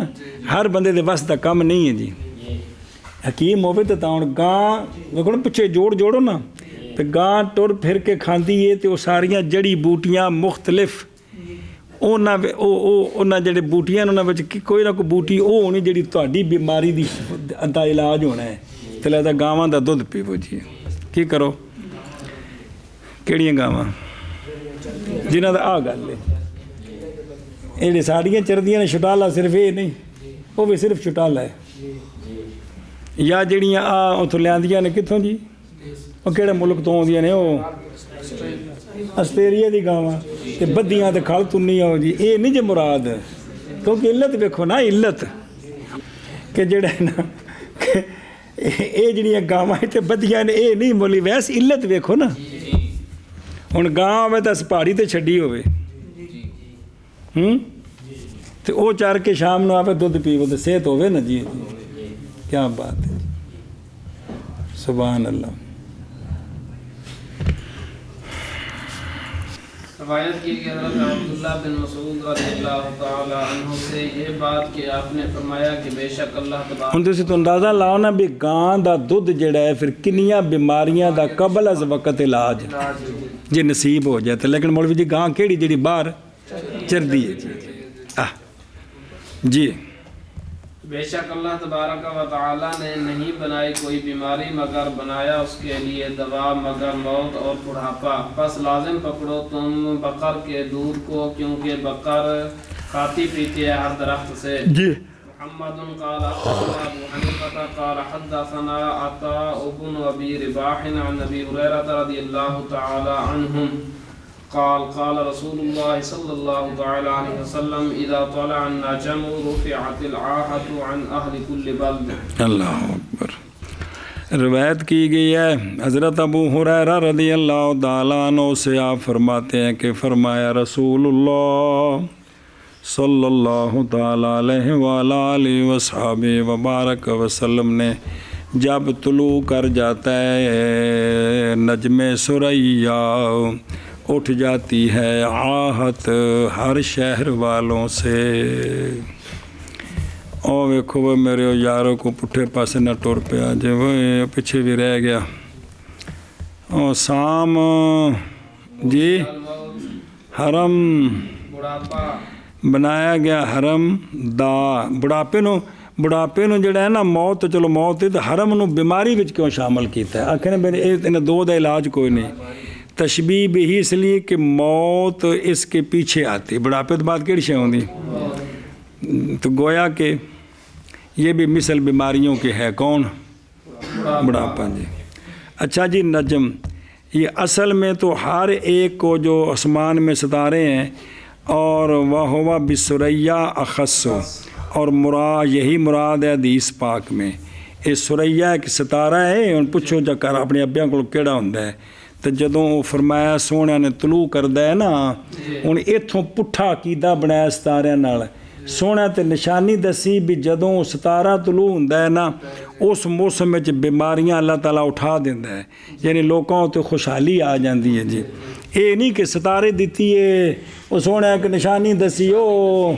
ہر بندے دے وس دا کم نہیں ہے جی. حکیم ہوے تے تاں گاں ویکھو نا پچھے جوڑو نا تے گاں ٹر پھر کے کھاندی ہے تے وہ ساریاں جڑی بوٹیاں مختلف انہاں جڑے بوٹیاں انہاں وچ کوئی نہ کوئی بوٹی وہ ہونی جڑی تہاڈی بیماری دی دا علاج ہونا ہے. تے لہذا گاواں دا دودھ پیو جی. کی کرو کیڑیاں گاواں جنہاں دا آ گل ہے، یہ ساڑیاں چردیاں نے چھٹالا صرف یہ نہیں، وہ بھی صرف چھٹالا ہے. یا جڑیاں اتوں لیاندیاں نے کتوں جی، وہ کہڑے ملک تو آدیاں نے، وہ آسٹریلیا دی گاواں تے بدیاں تے کھل تنی آؤ جی. یہ نہیں جی مراد، کیونکہ علت ویکھو نا، علت کہ جڑا نا یہ جڑیاں گاواں تے بدیاں نے یہ نہیں مولی، ویسے علت ویکھو نا. ہن گاں ہوے تے پہاڑی تے چھڈی ہوے تے او چار کے شام نو آوے دودھ پیو تے صحت ہوے نا جی. کیا بات ہے، سبحان اللہ. روایت کی کہ حضرت عبداللہ بن مسعود رضی اللہ تعالی عنہ سے یہ بات کہ آپ نے فرمایا کہ بے شک اللہ تبارک. ہن تسی تو اندازہ لاؤ نا بھی گاں دا دودھ جڑا ہے پھر کنیاں بیماریاں دا قبل از وقت علاج جی نصیب ہو جاتا. لیکن مولوی جی گاں کیڑی جڑی باہر چردی ہے جی. بے شک اللہ تبارک و تعالی نے نہیں بنائی کوئی بیماری مگر بنایا اس کے لیے دوا مگر موت اور بڑھاپا. پس لازم پکڑو تم بقر کے دودھ کو، کیونکہ بقر کھاتی پیتی ہے ہر درخت سے. جی. محمد قال اخبرنا ابو حنیفہ قال حدثنا عطاء بن ابی رباح عن ابی ہریرہ رضی اللہ تعالی عنہم قال قال رسول اللہ صلی اللہ تعالی علیہ وسلم اذا طلع النجم رفعت العاهة عن اهل كل بلد. اللہ اکبر. روایت کی گئی ہے حضرت ابو ہریرہ رضی اللہ تعالیٰ عنہ سے آپ فرماتے ہیں کہ فرمایا رسول اللہ صلی اللہ تعالیٰ علیہ وآلہ وصحبہ وبارک وسلم نے جب طلوع کر جاتا ہے نجم ثریا، اٹھ جاتی ہے آہت ہر شہر والوں سے. او ویکھو وہ میرے یاروں کو پٹھے پاسے نہ ٹر پیا جی، وہ پیچھے بھی رہ گیا. او سام جی حرم بنایا گیا، حرم دا بڑھاپے نو جڑا ہے نا موت، چلو موت تو حرم نو بیماری وچ کیوں شامل کیتا ہے؟ آخر نے دو دا علاج کوئی نہیں. تشبیہ بھی اس لیے کہ موت اس کے پیچھے آتی، بڑھاپے تو بات کیڑی شے ہوندی، تو گویا کہ یہ بھی مثل بیماریوں کے ہے. کون؟ بڑھاپا جی. اچھا جی نجم، یہ اصل میں تو ہر ایک کو جو آسمان میں ستارے ہیں اور وَهُوَ بِالثُّرَيَّا أَخَصُّ، اور یہی مراد ہے حدیث پاک میں. یہ ثریا ایک ستارہ ہے. ہن پوچھو جا کر اپنے ابیاں کو کیڑا ہوندا ہے، تو جدوں فرمایا سونے نے طلوع کردا ہے نا، ہن ایتھوں پٹھا عقیدہ بنایا ستاریاں نال ਸੋਹਣਾ ਤੇ ਨਿਸ਼ਾਨੀ ਦੱਸੀ ਵੀ ਜਦੋਂ ਸਿਤਾਰਾ ਤਲੂ ਹੁੰਦਾ ਹੈ ਨਾ ਉਸ ਮੌਸਮ ਵਿੱਚ ਬਿਮਾਰੀਆਂ ਅੱਲਾਹ ਤਾਲਾ ਉਠਾ ਦਿੰਦਾ ਹੈ, ਯਾਨੀ ਲੋਕਾਂ ਉੱਤੇ ਖੁਸ਼ਹਾਲੀ ਆ ਜਾਂਦੀ ਹੈ ਜੀ। ਇਹ ਨਹੀਂ ਕਿ ਸਿਤਾਰੇ ਦਿੱਤੀ ਹੈ ਉਹ ਸੋਹਣਾ ਇੱਕ ਨਿਸ਼ਾਨੀ ਦੱਸੀ ਉਹ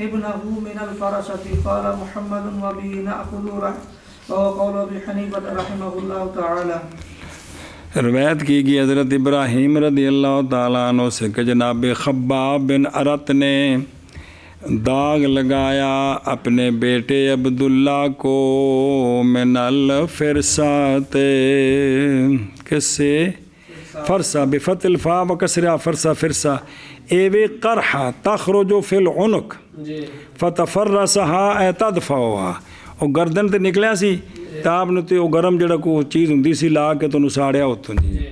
ابنه من الفرسة قال محمد وبه نأخذ وقول أبي حنيفة رحمه الله تعالى। روایت کی گئی حضرت ابراہیم رضی اللہ تعالیٰ عنہ سے کہ جناب خباب بن ارت نے داغ لگایا اپنے بیٹے عبداللہ کو من الفرسات، کس سے؟ فرسا بفتح الفا و کسرہ فرسا فرسا ایوے قرحہ تخرج فی العنق فتفرسہا اے تدفعوہا، اور گردن تے نکلیا سی تاب نے تے وہ گرم جڑا کو چیز ہوندی سی لا کے تو ساڑیا ہوتوں جی۔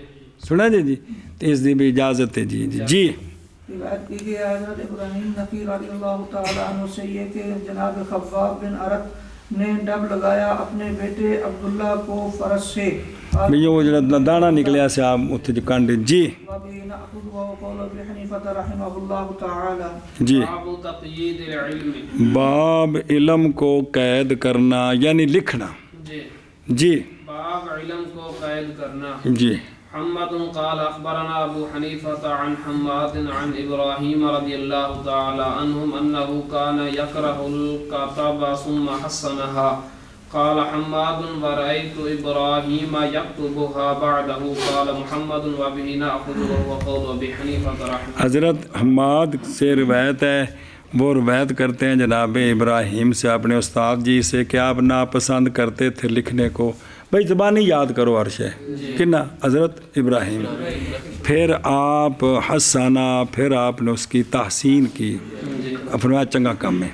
سنا جی جی تو اس دی بھی اجازت ہے جی جی جی۔ روایت کی گئی حضرت ابراہیم نقی رضی اللہ تعالیٰ عنہ سے یہ کہ جناب خباب بن ارت نے ڈب لگایا اپنے بیٹے عبداللہ کو فرس سے، بھی وہ جڑا دانا نکلیا سے آپ اتھے جو کانڈے جی وَبِهِ نَأْخُذُ وَقَوْلَ ابن حنیفہ رحمہ اللہ تعالی۔ جی باب تقیید العلم باب علم کو قید کرنا یعنی لکھنا جی جی باب علم کو قید کرنا۔ جی محمد قال اخبرنا ابو حنیفہ عن حماد عن ابراہیم رضی اللہ تعالی عنہم انه كان يكره الكتاب ثم حسنها قال حماد ورأيت ابراہیم يكتبها بعده قال محمد وبه نأخذ وهو قول ابي حنیفہ رحمہ۔ حضرت حماد سے روایت ہے، وہ روایت کرتے ہیں جناب ابراہیم سے اپنے استاد جی سے کہ آپ ناپسند کرتے تھے لکھنے کو۔ بھائی زبانی یاد کرو عرش ہے کنا حضرت ابراہیم، پھر آپ حسنا، پھر آپ نے اس کی تحسین کی، فرمایا چنگا کم ہے۔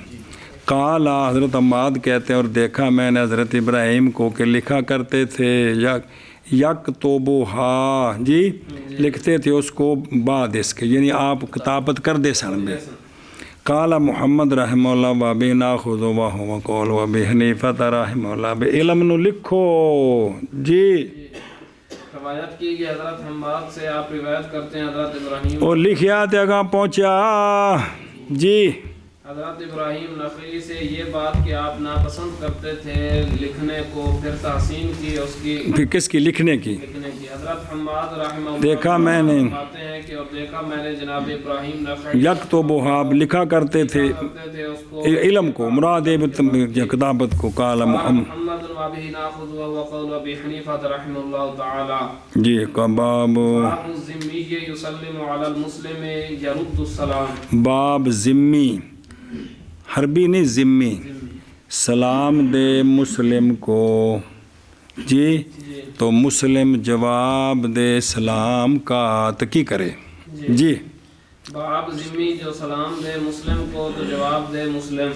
قالا حضرت حماد کہتے ہیں اور دیکھا میں نے حضرت ابراہیم کو کہ لکھا کرتے تھے یکتبھا جی لکھتے تھے اس کو بعد اس کے، یعنی آپ کتابت کر دے سن میں۔ قال محمد رحمہ اللہ وابی ناخذ وہو قول وابی حنیفہ رحمہ اللہ بے علم نو لکھو جی۔ روایت کی گئی حضرت حماد سے آپ روایت کرتے ہیں حضرت ابراہیم اور لکھیا تے اگاں پہنچیا جی۔ حضرت ابراہیم نخعی سے یہ بات کہ آپ ناپسند کرتے تھے لکھنے کو، پھر تحسین کی اس کی، پھر کس کی لکھنے کی؟ لکھنے کی۔ حضرت حماد رحمہ اللہ دیکھا میں نے فرماتے ہیں کہ اور دیکھا میں نے جناب ابراہیم نخعی یکتبھا لکھا کرتے تھے اس کو علم کو، مراد کتابت کو۔ قال محمد محمد وابہ ناخذ وهو قول ابی حنیفہ رحمہ اللہ تعالی۔ جی باب باب الذمی یسلم علی المسلم یرد السلام، باب ذمی حربی نہیں ذمی، سلام دے مسلم کو جی تو مسلم جواب دے سلام کا تو کی کرے جی۔ باب ذمی جو سلام دے مسلم کو تو جواب دے مسلم۔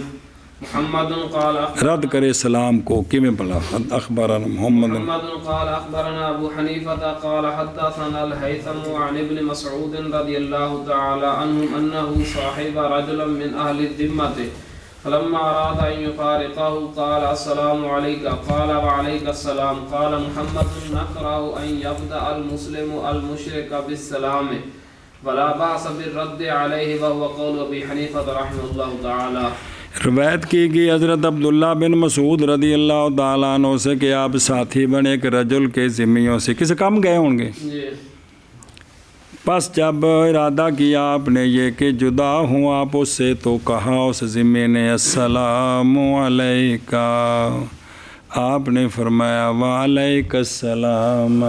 محمد قال رد کرے سلام کو کیویں بھلا؟ اخبرنا محمد قال اخبرنا ابو حنیفہ قال حدثنا الہیثم عن ابن مسعود رضی اللہ تعالی عنہ انه صاحب رجلا من اهل الذمة فلما اراد ان يفارقه قال السلام عليك قال وعليك السلام قال محمد نكره ان يبدأ المسلم المشرك بالسلام ولا بأس بالرد عليه وهو قول ابي حنیفہ رحمہ اللہ تعالی۔ روایت کی گئی حضرت عبداللہ بن مسعود رضی اللہ تعالیٰ عنہ سے کہ آپ ساتھی بنے ایک رجل کے ذمیوں سے کسی کام گئے ہوں گے، پس جب ارادہ کیا آپ نے یہ کہ جدا ہوں آپ اس سے تو کہا اس ذمے نے السلام علیکہ، آپ نے فرمایا وعلیک السلام۔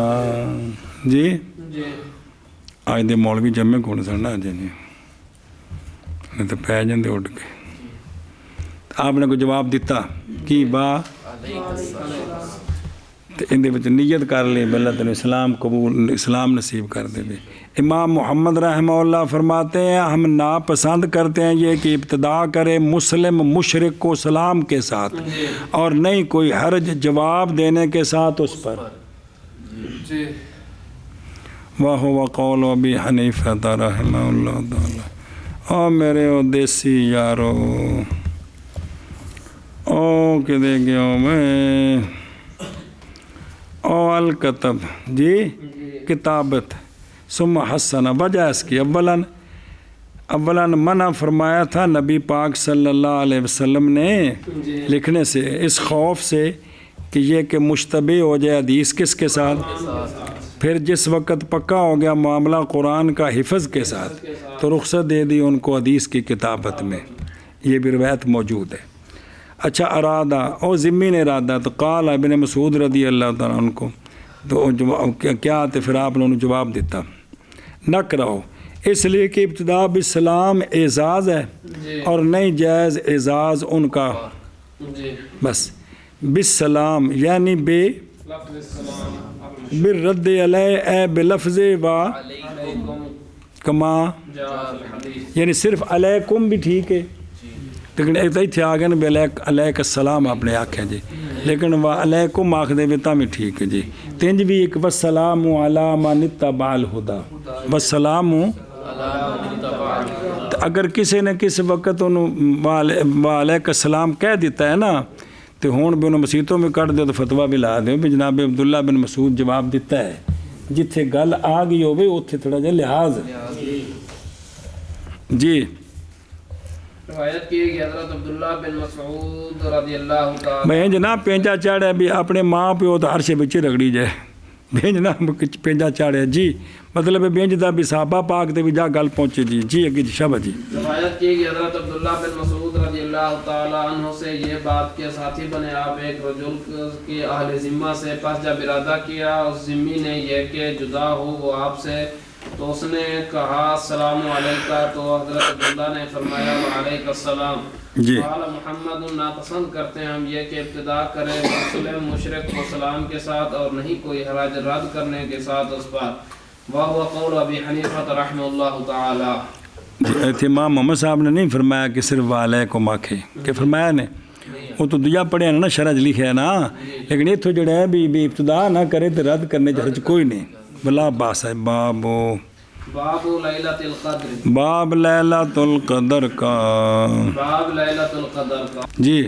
جی جی آج دے مولوی جمے کون سن اج جی، نہیں تو پی جاندے اٹھ کے۔ آپ نے کوئی جواب دیتا کی با تے اندے وچ نیت کر لی بلّہ تینوں اسلام قبول اسلام نصیب کر دے۔ امام محمد رحمہ اللہ فرماتے ہیں ہم ناپسند کرتے ہیں یہ کہ ابتدا کرے مسلم مشرک کو سلام کے ساتھ، اور نہیں کوئی حرج جواب دینے کے ساتھ اس پر۔ جی وَهُوَ قَوْلُ أَبِي حَنِيفَةَ رحمہ اللہ تعالی۔ او میرے او دیسی یارو، او کدے گیا میں، او الکتب جی کتابت ثم حسن، وجہ اس کی اولاً منع فرمایا تھا نبی پاک صلی اللہ علیہ وسلم نے لکھنے سے، اس خوف سے کہ یہ کہ مشتبہ ہو جائے حدیث کس کے ساتھ، پھر جس وقت پکا ہو گیا معاملہ قرآن کا حفظ کے ساتھ تو رخصت دے دی ان کو حدیث کی کتابت میں، یہ بھی روایت موجود ہے۔ اچھا ارادہ او ذمی نے ارادہ تو قال ابن مسعود رضی اللہ تعالیٰ عنہ کو، تو کیا تھے پھر آپ نے انہوں جواب دیتا نہ کراؤ، اس لیے کہ ابتدا بالسلام اعزاز ہے اور نہیں جائز اعزاز ان کا، بس بالسلام یعنی بے بالرد علیہ اے بلفظ و کما، یعنی صرف علیکم بھی ٹھیک ہے لیکن اتنے آ گئے نا علیک السلام آپ نے آکھا جی، لیکن وہ علیکم آکھ دے بھی بھی ٹھیک ہے جی، تینج بھی ایک والسلام علی من اتبع الہدی، والسلام اگر کسی نے کس وقت انہوں وعلیک السلام کہہ دیتا ہے نا تو ہون بھی انہوں مسیطوں میں کٹ دے تو فتویٰ بھی لا دے بھی جناب عبداللہ بن مسعود جواب دیتا ہے جتھے گل آ گئی ہوئے اتھے تھوڑا جا لحاظ جی۔ روایت کی کہ حضرت عبداللہ بن مسعود رضی اللہ تعالیٰ میں جناب پینجا چاڑے بھی اپنے ماں پیو تو عرش بچے رگڑی جائے بینج نام پینجا چاڑے جی، مطلب بینج دا بھی صحابہ پاک دے بھی جا گل پہنچے جی۔ جی اگی شبہ جی۔ روایت کی کہ حضرت عبداللہ بن مسعود رضی اللہ تعالیٰ عنہ سے یہ بات کے ساتھی بنے آپ ایک رجل کی اہل ذمہ سے، پس جب ارادہ کیا اس ذمی نے یہ کہ جدا ہو وہ آپ سے تو اس نے کہا السلام علیکہ، تو حضرت عبداللہ نے فرمایا وعلیک السلام۔ جی قال محمد ناپسند کرتے ہیں ہم یہ کہ ابتدا کرے مسلم مشرک کو سلام کے ساتھ اور نہیں کوئی حرج رد کرنے کے ساتھ اس پر، وہو قول ابی حنیفہ رحمہ اللہ تعالی۔ جی امام محمد صاحب نے نہیں فرمایا کہ صرف وعلیکم آکھے کہ فرمایا نے، وہ تو دیا پڑھے نا شرح لکھے ہے نا، لیکن یہ تو جڑا ہے بھی ابتدا نہ کرے تو رد کرنے جہرج کوئی نہیں بلا باس ہے۔ باب لیلۃ القدر، باب لیلۃ القدر کا، باب لیلۃ القدر کا۔ جی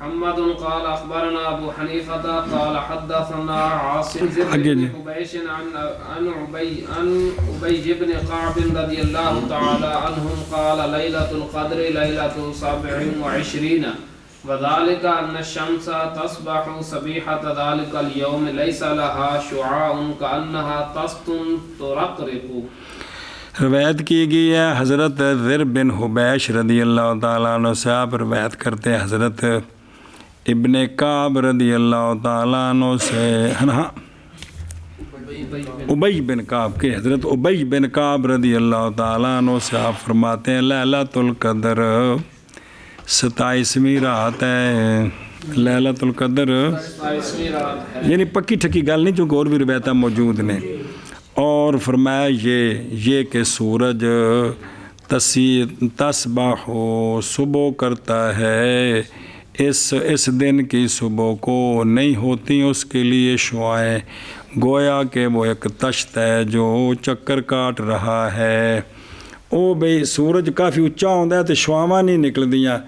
محمد قال اخبرنا ابو حنیفہ قال حدثنا عاصم آگے بن جی۔ حبیش عن ابی بن کعب رضی اللہ تعالی عنہم قال لیلۃ القدر لیلۃ 27 وذلك ان الشمس تصبح صبيحة ذلك اليوم ليس لها شعاع كأنها طست ترقرق۔ روایت کی گئی ہے حضرت ذر بن حبیش رضی اللہ تعالیٰ عنہ سے، آپ روایت کرتے ہیں حضرت ابن کعب رضی اللہ تعالیٰ عنہ سے، ہاں ابی بن کعب کے، حضرت ابی بن کعب رضی اللہ تعالیٰ عنہ سے آپ فرماتے ہیں لیلۃ القدر 27ویں رات ہے، لیلۃ القدر یعنی پکی ٹھکی گل نہیں چونکہ اور بھی روایتیں موجود نے، اور فرمایا یہ کہ سورج تصبح ہو صبح کرتا ہے، اس دن کی صبح کو نہیں ہوتی اس کے لیے شعائیں، گویا کہ وہ ایک تشت ہے جو چکر کاٹ رہا ہے۔ او بھئی سورج کافی اچا ہوتا ہے تو شعاواں نہیں نکل دیاں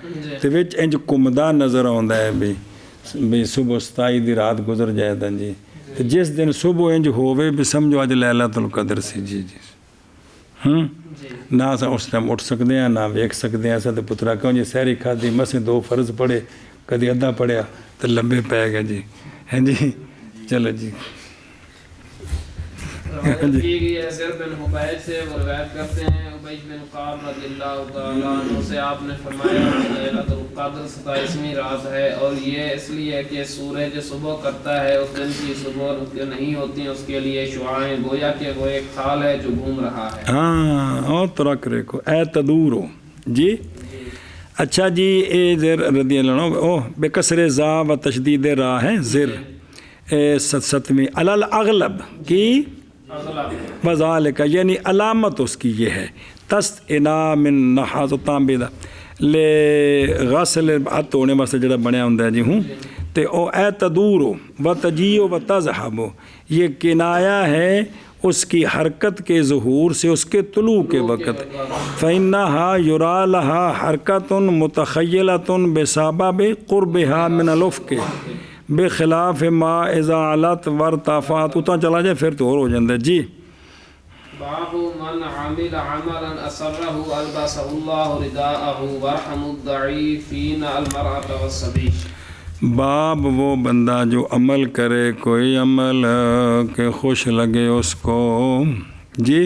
تو وچ انج کمدا نظر آتا ہے بھی صبح 27 دی رات گزر جائے دا جی، تو جس دن صبح انج ہوئے بھی سمجھو اج لیلۃ القدر سی جی جی نہ اساں اس ٹائم اٹھ سکتے ہیں نہ ویکھ سکتے ہیں، اساں تے پترا کہوں جی سحری کھادی مسے 2 فرض پڑھے کدی ادھا پڑھیا تو لمبے پے گئے جی، ہیں جی چلو جی۔ روایت کی گئی ہے زر بن حبیب سے، وہ روایت کرتے ہیں عبید بن قعب رضی اللہ تعالیٰ عنہ سے، آپ نے فرمایا کہ لیلۃ القدر 27ویں رات ہے، اور یہ اس لیے کہ سورج صبح کرتا ہے، اس دن کی صبح نہیں ہوتی، اس کے لیے شعاعیں گویا کہ وہ ایک خال ہے جو گھوم رہا ہے۔ ہاں اور ترک کو اے تدورو جی۔ اچھا جی، اے زر رضی اللہ عنہ او بے کسر زا و تشدید را ہے زر 7ویں الاغلب کی وذالک، یعنی علامت اس کی یہ ہے تست انا من نحاس و تانبے دا لے غسل ہاتھ ہونے واسطے جڑا بنیا ہوندا ہے جی ہوں تے او اے تدورو و تجیو و تذہبو، یہ کنایا ہے اس کی حرکت کے ظہور سے، اس کے طلوع کے وقت۔ فَإِنَّهَا يُرَى لَهَا حَرْكَةٌ مُتَخَيَّلَةٌ بِسَبَبِ قُرْبِهَا مِنَ الْأُفْقِ بِخِلَافِ مَا إِذَا عَلَتْ وَارْتَفَعَتْ، اتنا چلا جائے پھر تو اور ہو جاندہ جی۔ باب من عمل عملا اسره البسه الله رداءه وارحم الضعيفين المرأة والصبي۔ باب وہ بندہ جو عمل کرے کوئی عمل کہ خوش لگے اس کو جی،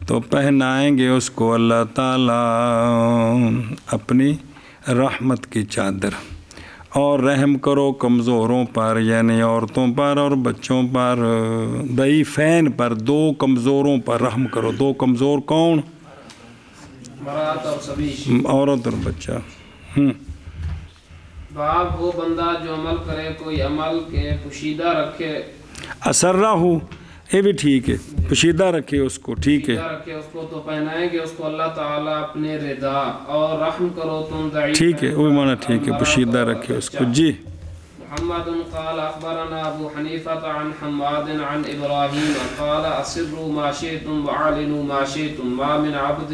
تو پہنائیں گے اس کو اللہ تعالیٰ اپنی رحمت کی چادر، اور رحم کرو کمزوروں پر، یعنی عورتوں پر اور بچوں پر، ضعیفین پر، دو کمزوروں پر رحم کرو۔ دو کمزور کون؟ مرأة اور صبی۔ عورت اور بچہ۔ باب وہ بندہ جو عمل کرے کوئی عمل کے پوشیدہ رکھے، اسرہ ہو، یہ بھی ٹھیک ہے، پوشیدہ رکھے اس کو، ٹھیک ہے، پوشیدہ رکھے اس کو، تو پہنائیں گے اس کو اللہ تعالیٰ اپنے رضا، اور رحم کرو تم ضعیف، ٹھیک ہے، وہ معنی ٹھیک ہے، پوشیدہ رکھے اس کو جی۔ محمد قال اخبرنا ابو حنیفة عن حماد عن ابراہیم قال اسروا ما شئتم واعلنوا ما شئتم ما من عبد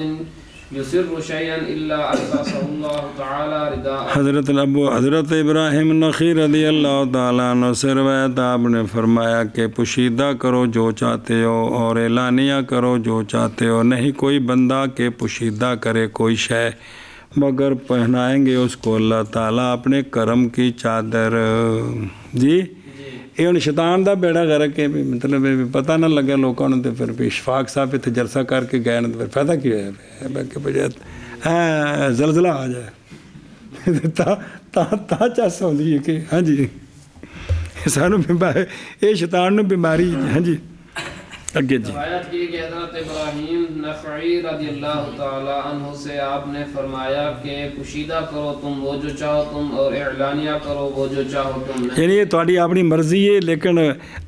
یسر شیئا الا البسه اللہ تعالی رداء۔ حضرت ابراہیم نخعی رضی اللہ تعالیٰ عنہ سے روایت، آپ نے فرمایا کہ پوشیدہ کرو جو چاہتے ہو اور اعلانیہ کرو جو چاہتے ہو، نہیں کوئی بندہ کہ پوشیدہ کرے کوئی شے مگر پہنائیں گے اس کو اللہ تعالیٰ اپنے کرم کی چادر جی۔ یہ ہوں شیطان دا بیڑا غرق ہے، مطلب پتہ نہ لگا لوگوں نے، تو پھر بھی اشفاق صاحب اتنے جلسہ کر کے گئے، تو پھر فائدہ کیا ہے کہ بجائے زلزلہ آ جائے تا چس ہوندی ہے کہ ہاں جی سانو بیماری، یہ شیطان نو بیماری ہاں جی۔ اگے جی، روایت کی کہ حضرت ابراہیم نخعی رضی اللہ تعالی عنہ سے آپ نے فرمایا کہ پوشیدہ کرو تم وہ جو چاہو تم، اور اعلانیہ کرو وہ جو چاہو تم، یعنی یہ تھوڑی اپنی مرضی ہے، لیکن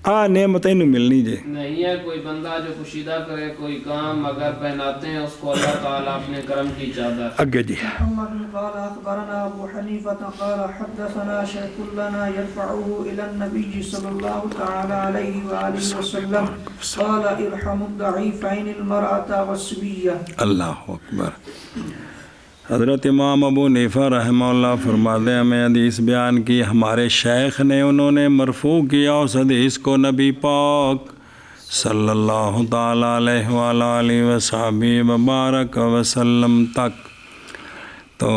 آ نعمت اینو ملنی جے نہیں ہے کوئی بندہ جو پوشیدہ کرے کوئی کام اگر پہناتے ہیں اس کو اللہ تعالیٰ اپنے کرم کی چادر۔ اگے جی۔ محمد قال اخبرنا ابو حنیفة قال حدثنا شیخ لنا يرفعه الى النبي صلی اللہ تعالی علیہ وآلہ وسلم قال ارحم الضعیفین المرأة والصبیہ۔ اللہ اکبر۔ حضرت امام ابو حنیفہ رحمہ اللہ فرماتے ہیں، ہمیں حدیث بیان کی ہمارے شیخ نے، انہوں نے مرفوع کیا اس حدیث کو نبی پاک صلی اللہ تعالیٰ علیہ وآلہ وصحبہ وبارک وسلم تک۔ تو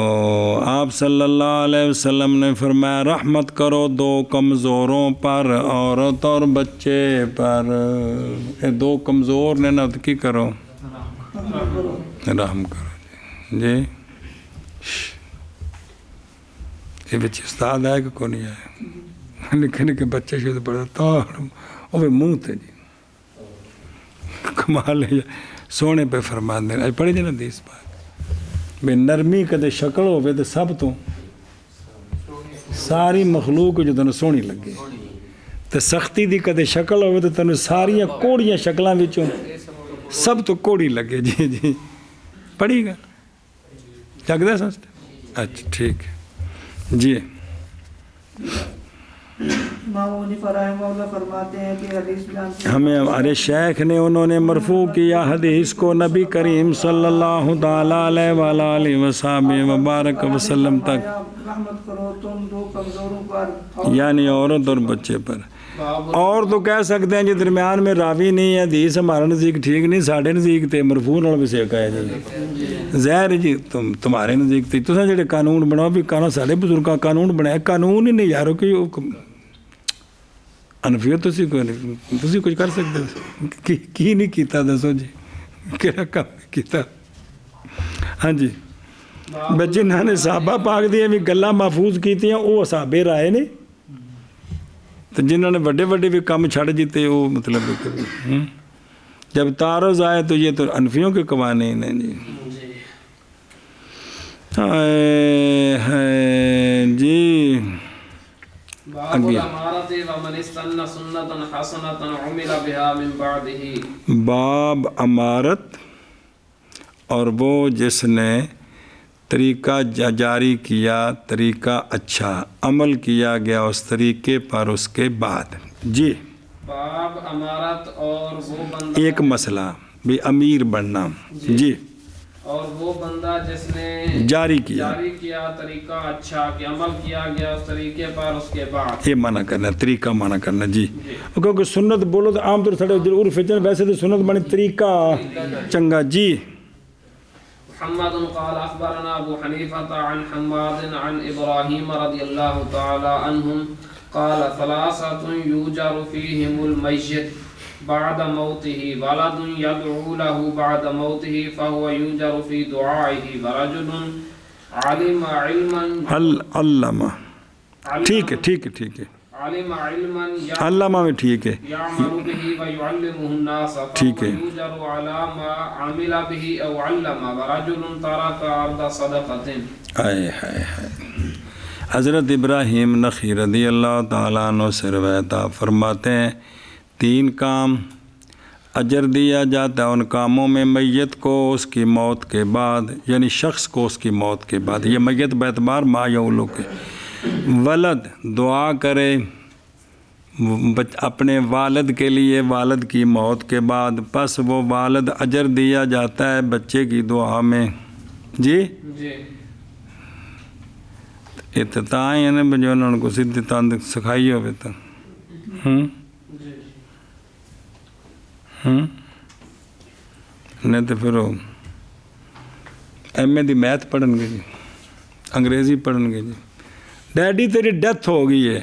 آپ صلی اللہ علیہ وسلم نے فرمایا رحمت کرو دو کمزوروں پر، عورت اور بچے پر۔ یہ دو کمزور نے نہ کی کرو، رحم کرو جی۔ یہ بچے استاد ہے کہ کون نہیں آئے، نکھے نکھے بچے شروع پڑھتا وہ بھی منہ تھے جی، کمال ہے سونے پہ فرما دے۔ اج پڑھے جی نا حدیث پاک بے نرمی کدے شکل ہوئے تو سب تو ساری مخلوق جو تنوں سونی لگے، تو سختی دی کدے شکل ہوئے تو تنوں ساریاں کوڑیاں شکلاں وچوں سب تو کوڑی لگے جی جی۔ پڑھی گا لگتا سمجھتے؟ اچھا ٹھیک ہے جی۔ امام ابو حنیفہ رحمہ اللہ فرماتے ہیں کہ حدیث بیان کی ہمیں ہمارے شیخ نے انہوں نے مرفوع کیا حدیث کو نبی کریم صلی اللہ تعالیٰ علیہ وآلہ وصحبہ وبارک وسلم تک، رحمت کرو تم دو کمزوروں پر، یعنی عورت اور بچے پر۔ اور تو کہہ سکتے ہیں جی درمیان میں راوی نہیں ہے، حدیث ہمارا نزدیک ٹھیک نہیں، ساڑھے نزدیک تے مرفوع نال بھی سیکھا ہے جی ظاہر جی تمہارے نزدیک تے تساں جڑے قانون بناؤ بھی قانون ساڈے بزرگاں قانون بنایا، قانون ہی نہیں یارو کہ ਅਨਫੀਓ ਤੁਸੀਂ ਕੋਈ ਨਹੀਂ, ਤੁਸੀਂ ਕੁਝ ਕਰ ਸਕਦੇ ਹੋ? ਕੀ ਨਹੀਂ ਕੀਤਾ ਦੱਸੋ ਜੀ, ਕਿਹੜਾ ਕੰਮ ਕੀਤਾ? ਹਾਂਜੀ, ਬਈ ਜਿਨ੍ਹਾਂ ਨੇ ਸਾਹਬਾ ਪਾਕ ਦੀਆਂ ਵੀ ਗੱਲਾਂ ਮਹਿਫੂਜ਼ ਕੀਤੀਆਂ ਉਹ ਸਾਹਬੇ ਰਾਏ ਨੇ, ਤੇ ਜਿਨ੍ਹਾਂ ਨੇ ਵੱਡੇ ਵੱਡੇ ਵੀ ਕੰਮ ਛੱਡ ਦਿੱਤੇ ਉਹ مطلب جب تعارض آئے تو یہ تو انفیوں کے قوانین ہیں جی. جی باب الامارۃ ومن استنى سنۃ حسنۃ عمل بها من بعده. باب امارت اور وہ جس نے طریقہ جاری کیا، طریقہ اچھا عمل کیا گیا اس طریقے پر اس کے بعد. جی باب امارت اور وہ بندہ، ایک مسئلہ بھی امیر بننا. جی اور وہ بندہ جس نے جاری کیا طریقہ اچھا کہ عمل کیا گیا اس طریقے پر اس کے بعد. یہ منع کرنا، طریقہ منع کرنا. جی کیونکہ سنت بولو تو عام طور سے عرف ہے، ویسے تو سنت بنے طریقہ چنگا. جی محمد قال اخبرنا ابو حنیفہ عن حماد عن ابراہیم رضی اللہ تعالی عنہم قال ثلاثة يوجر فيهم الميت بعد موته، ولد يدعو له بعد موته فهو يوجر في دعائه، ورجل علم علما علامہ. ٹھیک ہے ٹھیک ہے ٹھیک ہے، علم علما علامہ میں ٹھیک ہے، يعمل به ويعلمه الناس ٹھیک ہے. فهو يوجر على ما عمل به او علم، ورجل ترك عرض صدقة. آئے ہائے ہائے. حضرت ابراہیم نخعی رضی اللہ تعالیٰ عنہ سے روایت فرماتے ہیں 3 کام اجر دیا جاتا ہے ان کاموں میں میت کو اس کی موت کے بعد، یعنی شخص کو اس کی موت کے بعد. یہ میت بیتبار ما یولو کے. ولد دعا کرے اپنے والد کے لیے والد کی موت کے بعد، پس وہ والد اجر دیا جاتا ہے بچے کی دعا میں. جی اتتائیں یعنی جو انہوں کو سدھی تاند سکھائی ہوئے تو نہیں تو پھر وہ ایم اے دی میتھ پڑھن گے جی، انگریزی پڑھن گے جی. ڈیڈی تیری ڈیتھ ہو گئی ہے،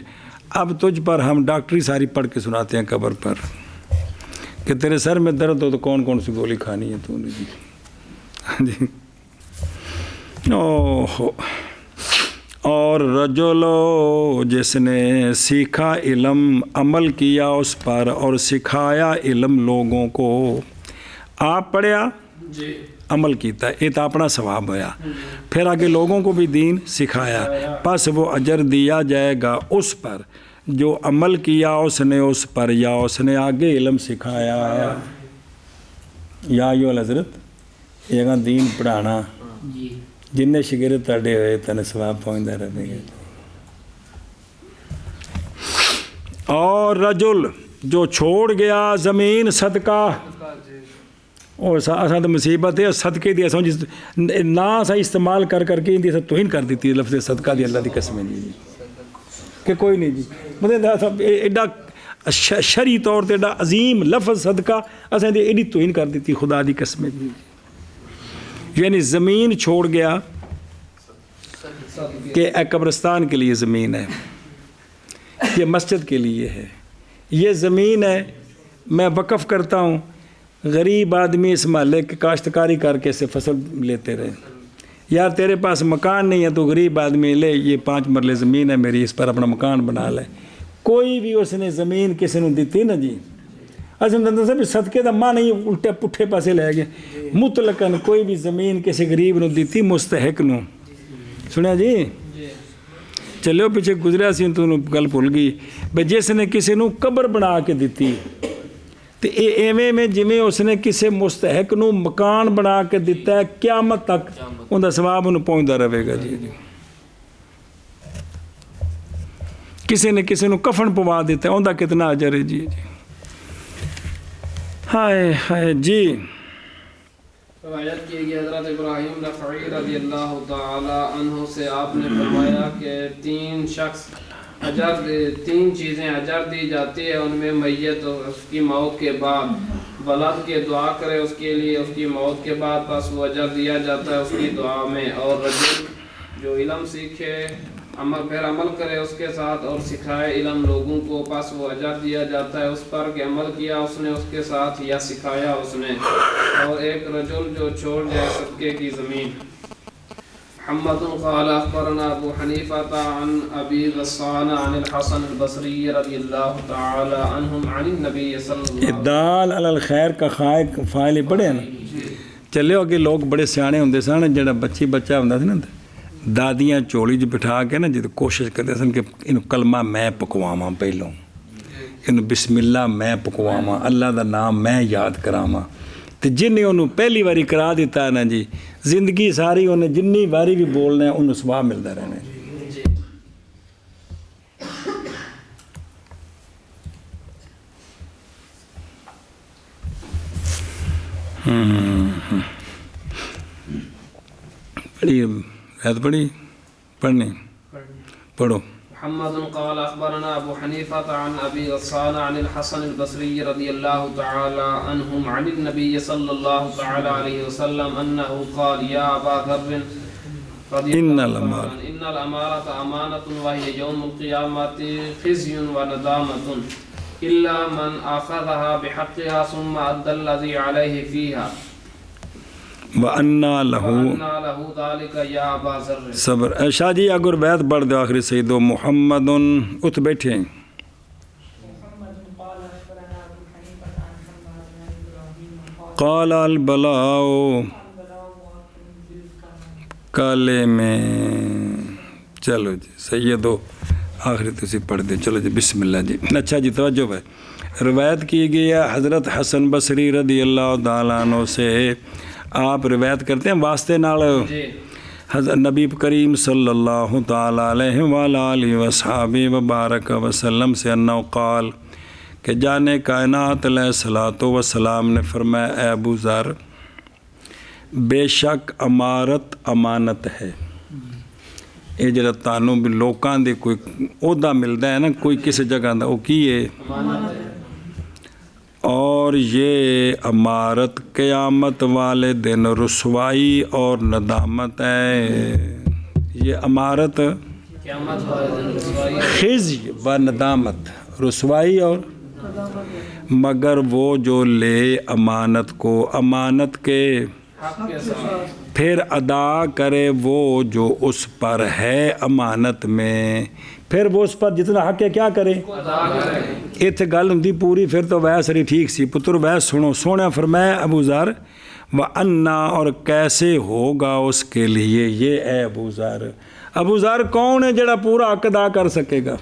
اب تجھ پر ہم ڈاکٹری ساری پڑھ کے سناتے ہیں قبر پر کہ تیرے سر میں درد ہو تو کون کون سی گولی کھانی ہے تو نے. جی اوہ. اور رجلو جس نے سیکھا علم، عمل کیا اس پر اور سکھایا علم لوگوں کو. آپ پڑھیا عمل کیتا ہے، یہ تو اپنا ثواب ہویا، پھر آگے لوگوں کو بھی دین سکھایا، پس وہ اجر دیا جائے گا اس پر جو عمل کیا اس نے اس پر یا اس نے آگے علم سکھایا. یا حضرت یہ دین پڑھانا جن شگرد تڑے ہوئے تن ثواب پہنچتا رہے گا. اور رجل جو چھوڑ گیا زمین صدقہ، اور اصل تو مصیبت ہے صدقے دی نہ سا استعمال کر کر کے ان توہین کر دیتی ہے لفظ صدقہ دی. اللہ دی قسم ہے جی کہ کوئی نہیں جی مطلب ایڈا شرعی طور تے ایڈا عظیم لفظ صدقہ اصل دی ایڈی توہین کر دیتی خدا دی قسم ہے جی. یعنی زمین چھوڑ گیا کہ ایک قبرستان کے لیے زمین ہے، یہ مسجد کے لیے ہے، یہ زمین ہے میں وقف کرتا ہوں، غریب آدمی اس محلے کے کاشتکاری کر کے اسے فصل لیتے رہے. یار تیرے پاس مکان نہیں ہے تو غریب آدمی لے، یہ 5 مرلے زمین ہے میری، اس پر اپنا مکان بنا لے. کوئی بھی اس نے زمین کسی نے دیتی نا جی، اصل صدقے دا ماں نہیں الٹے پٹھے پاسے لے گئے. مطلقاً کوئی بھی زمین کسی غریب نو دیتی مستحق نو. سنیا جی چلو پیچھے گزریا سی تو گل بھول گئی بھائی جس نے کسی نو قبر بنا کے دیتی تو ایویں میں جویں اس نے کسی مستحق نو مکان بنا کے دیتا ہے قیامت تک ان دا ثواب انہوں پہنچتا رہے گا. جی کسی نے کسی نو کفن پوا دیتا ہے ان دا کتنا اجر ہے. جی ہائے ہائے. جی روایت کی گئی حضرت ابراہیم نخعی رضی اللہ تعالی عنہ سے آپ نے فرمایا کہ 3 شخص تین چیزیں اجر دی جاتی ہے ان میں میت اس کی موت کے بعد ولد کے دعا کرے اس کے لیے اس کی موت کے بعد، بس وہ اجر دیا جاتا ہے اس کی دعا میں. اور رجل جو علم سیکھے پھر عمل کرے اس کے ساتھ اور سکھائے علم لوگوں کو، پس وہ اجر دیا جاتا ہے اس پر کہ عمل کیا اس نے اس کے ساتھ یا سکھایا اس نے، اور ایک رجل جو چھوڑ جائے صدقے کی زمین۔ محمد قال اخبرنا ابو حنیفہ عن ابی غسان عن الحسن البصری رضی اللہ تعالی عنہم عن النبی صلی اللہ علیہ وسلم۔ دال علی الخیر کا فائل پڑھے نا چلے ہو کہ لوگ بڑے سیانے ہوندے سن، جڑا بچہ ہوندا سی نا دادیاں چولی چ بٹھا کے نا جد کوشش کرتے سن کہ ان کلمہ میں پکواواں، پہلوں ان بسم اللہ میں پکواواں، اللہ دا نام میں یاد کراواں، تے جن نے انہوں پہلی واری کرا دیتا ہے نا جی زندگی ساری انہیں جنی واری بھی بولنا ہے انہوں ثواب ملتا رہنا ہے۔ پڑھی پڑھنی پڑھو۔ محمد قال اخبرنا ابو حنیفہ عن ابی غسان عن الحسن البصری رضی اللہ تعالی عنہم عن النبی صلی اللہ تعالی علیہ وسلم انہ قال یا ابا ذر رضی اللہ عنہ ان الامارۃ امانۃ وہی یوم القیامۃ خزی وندامۃ الا من اخذها بحقها ثم ادى الذي عليه فيها وَأَنَّا لَهُ ذَلِكَ يَا أَبَا ذَرٍ۔ صبر شاہ جی اگر بیت پڑھ دو آخری سید و محمد ات بیٹھے قال البلاء کالے میں، چلو جی سیدو آخری تسی پڑھ دے، چلو جی بسم اللہ جی۔ اچھا جی توجہ ہے، روایت کی گئی ہے حضرت حسن بصری رضی اللہ تعالیٰ عنہ سے، آپ روایت کرتے ہیں واسطے نال حضرت نبی کریم صلی اللہ تعالیٰ علیہ وآلہ وصحابہ وبارک وسلم سے انہو قال کہ جانے کائنات علیہ الصلوۃ والسلام نے فرمایا اے ابو ذر بے شک امارت امانت ہے، یہ جڑا تانوں بھی لوکاں دے کوئی عہدہ ملتا ہے نا کوئی کسی جگہ دا وہ کی ہے اور یہ امارت قیامت والے دن رسوائی اور ندامت ہے، یہ امارت خزی و ندامت رسوائی اور مگر وہ جو لے امانت کو امانت کے پھر ادا کرے وہ جو اس پر ہے امانت میں، پھر وہ اس پر جتنا حق ہے کیا کرے اتنے گل ہوں پوری، پھر تو ویس ساری ٹھیک سی پتر ویس سنو، سونے فرمایا ابو ذر وَأَنَّا اور کیسے ہوگا اس کے لیے یہ اے ابو ذر، ابو ذر کون ہے جڑا پورا حق ادا کر سکے گا،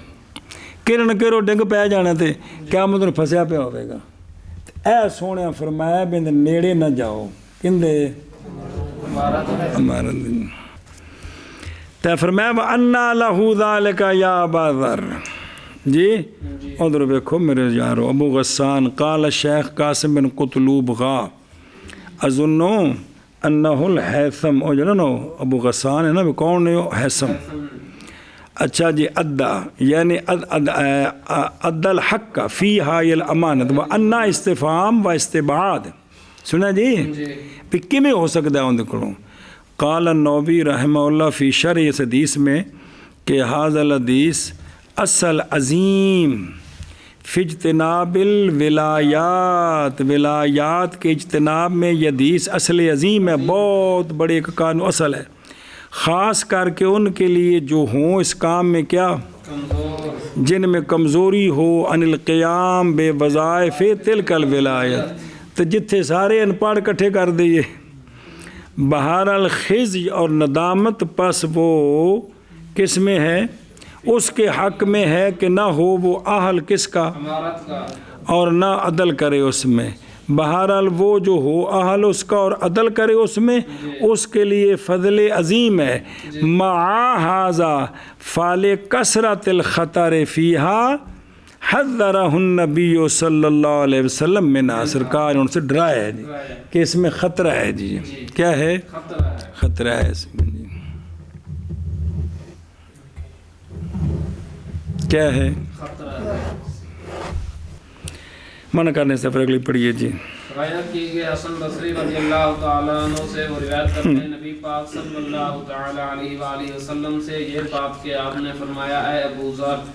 کرن کرو ڈنگ پہ جانا تے کیا مطلب پھنسیا پہ ہوئے گا، اے سونے فرمایا بند نیڑے نہ جاؤ کندے امارت تے فرمایا وَأَنَّا لَهُ ذَلِكَ يَا أَبَا ذَرٍ۔ جی ادھر دیکھو میرے یارو ابو غسان قال شیخ قاسم بن قطلوب غا اظنو انہ الحیثم او جو نا ابو غسان ہے نا کون ہے حیثم، اچھا جی ادا یعنی اد الحق فیہا الامانت وَأَنَّا استفہام و استبعاد، سنا جی پھر کیویں ہو سکتا ہے اندر کو قال النووی رحمہ اللہ فی شرح اس حدیث میں کہ حاضر الحدیث اصل عظیم فی اجتناب الولایات، ولایات کے اجتناب میں یہ حدیث اصل عظیم ہے، بہت بڑے ایک قانون اصل ہے، خاص کر کے ان کے لیے جو ہوں اس کام میں کیا جن میں کمزوری ہو عن القیام بے وظائف تلک الولایت، تو جتھے سارے ان پڑھ کٹھے کر دیئے بہار الخزی اور ندامت پس وہ کس میں ہے اس کے حق میں ہے کہ نہ ہو وہ اہل کس کا اور نہ عدل کرے اس میں، بہرحال وہ جو ہو اہل اس کا اور عدل کرے اس میں اس کے لیے فضل عظیم ہے، مع ھذا فال کثرت الخطر فیہا حذرہ النبی صلی اللہ علیہ وسلم من سرکار ان سے ڈرایا ہے جی کہ اس میں خطرہ ہے جی، کیا ہے خطرہ ہے اس میں جی، کیا ہے منع کرنے سے فرق لی پڑیے جی۔ غیر کی گئی حسن بصری رضی اللہ تعالیٰ عنہ سے وہ روایت کرتے ہیں نبی پاک صلی اللہ تعالیٰ علیہ وآلہ وسلم سے یہ بات کہ آپ نے فرمایا اے ابو ذر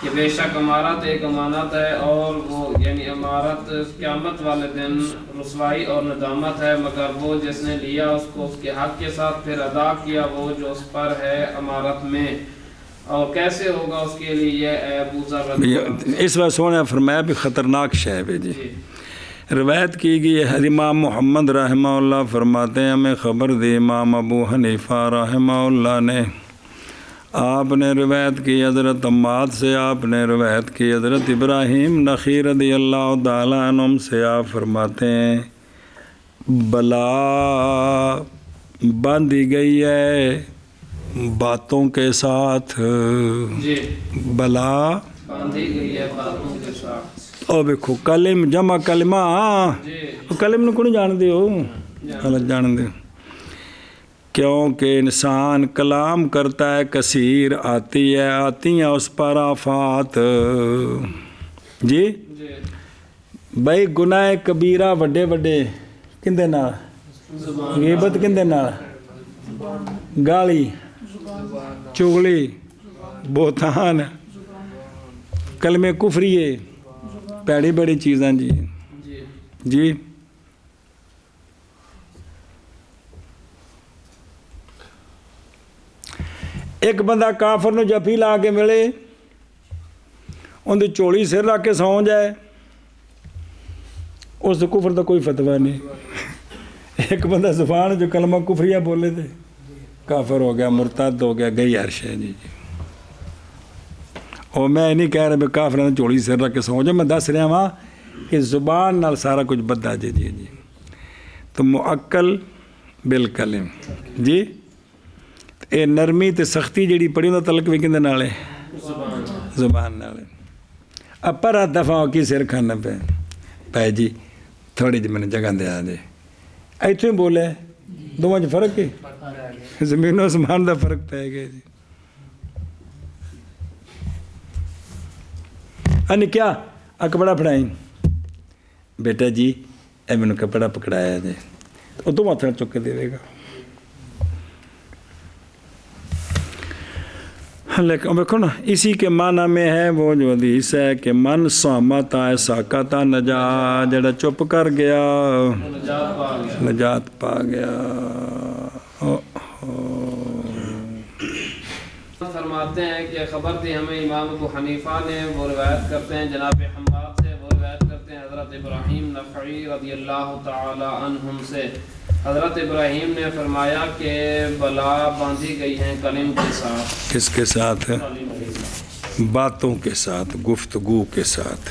کہ بے شک امارت ایک امانت ہے اور وہ یعنی امارت قیامت والے دن رسوائی اور ندامت ہے مگر وہ جس نے لیا اس کو اس کے حق کے ساتھ پھر ادا کیا وہ جو اس پر ہے امارت میں اور کیسے ہوگا اس کے لیے اے ابو ذر اس وقت سونے فرمایا بھی خطرناک شے ہے جی روایت کی گئی ہے امام محمد رحمہ اللہ فرماتے ہیں ہمیں خبر دی امام ابو حنیفہ رحمہ اللہ نے آپ نے روایت کی حضرت عماد سے آپ نے روایت کی حضرت ابراہیم نخعی رضی اللہ تعالیٰ عنہم سے آپ فرماتے ہیں بلا باندھی گئی ہے باتوں کے ساتھ جی بلا باندھی گئی ہے باتوں کے ساتھ او دیکھو کلم جمع کلمہ جی کلم نو کون جان دے ہو غلط جان دے کیونکہ انسان کلام کرتا ہے کثیر آتی ہیں اس پر آفات جی جی بھائی گناہ کبیرہ وڈے وڈے کندے نال غیبت کندے نال گالی چغلی بہتان کلمے کفریے پیڑی بڑی چیزاں جی جی جی ایک بندہ کافر نو جفی لا کے ملے ان دی چولی سر رکھ کے سو جائے اس کفر کا کوئی فتویٰ نہیں ایک بندہ زبان جو کلمہ کفریہ بولے تھے کافر ہو گیا مرتد ہو گیا گئی ہر شے جی اور میں نہیں کہہ رہا بھی کافر نے چولی سر رکھ کے سو جائے میں دس رہا ہاں کہ زبان نال سارا کچھ بدھا جی جی جی تو معقل بالکلم جی اے نرمی تے سختی جیڑی پڑھی انہوں تعلق بھی کندے نالے زبان نالے اب پر دفعہ ہو کی سر کھانا پہ جی تھوڑی جی میں نے جگہ دے آ جائے ایتھے بولے دو جو فرق ہے زمین و آسمان دا فرق پہ گیا جی انہیں کیا کپڑا پڑھائیں بیٹا جی اے میں نے کپڑا پکڑایا جی وہ تو ماتھا چک کے دے دے گا لیکن دیکھو نا اسی کے معنی میں ہے وہ جو حدیث ہے کہ من صامتا ساکتا نجا جڑا چپ کر گیا نجات پا گیا فرماتے ہیں کہ خبر دی ہمیں امام ابو حنیفہ نے وہ روایت کرتے ہیں جناب حماد سے وہ روایت کرتے ہیں حضرت ابراہیم نخعی رضی اللہ تعالی عنہم سے حضرت ابراہیم نے فرمایا کہ بلا باندھی گئی ہیں کلم کے ساتھ کس کے ساتھ باتوں کے ساتھ گفتگو کے ساتھ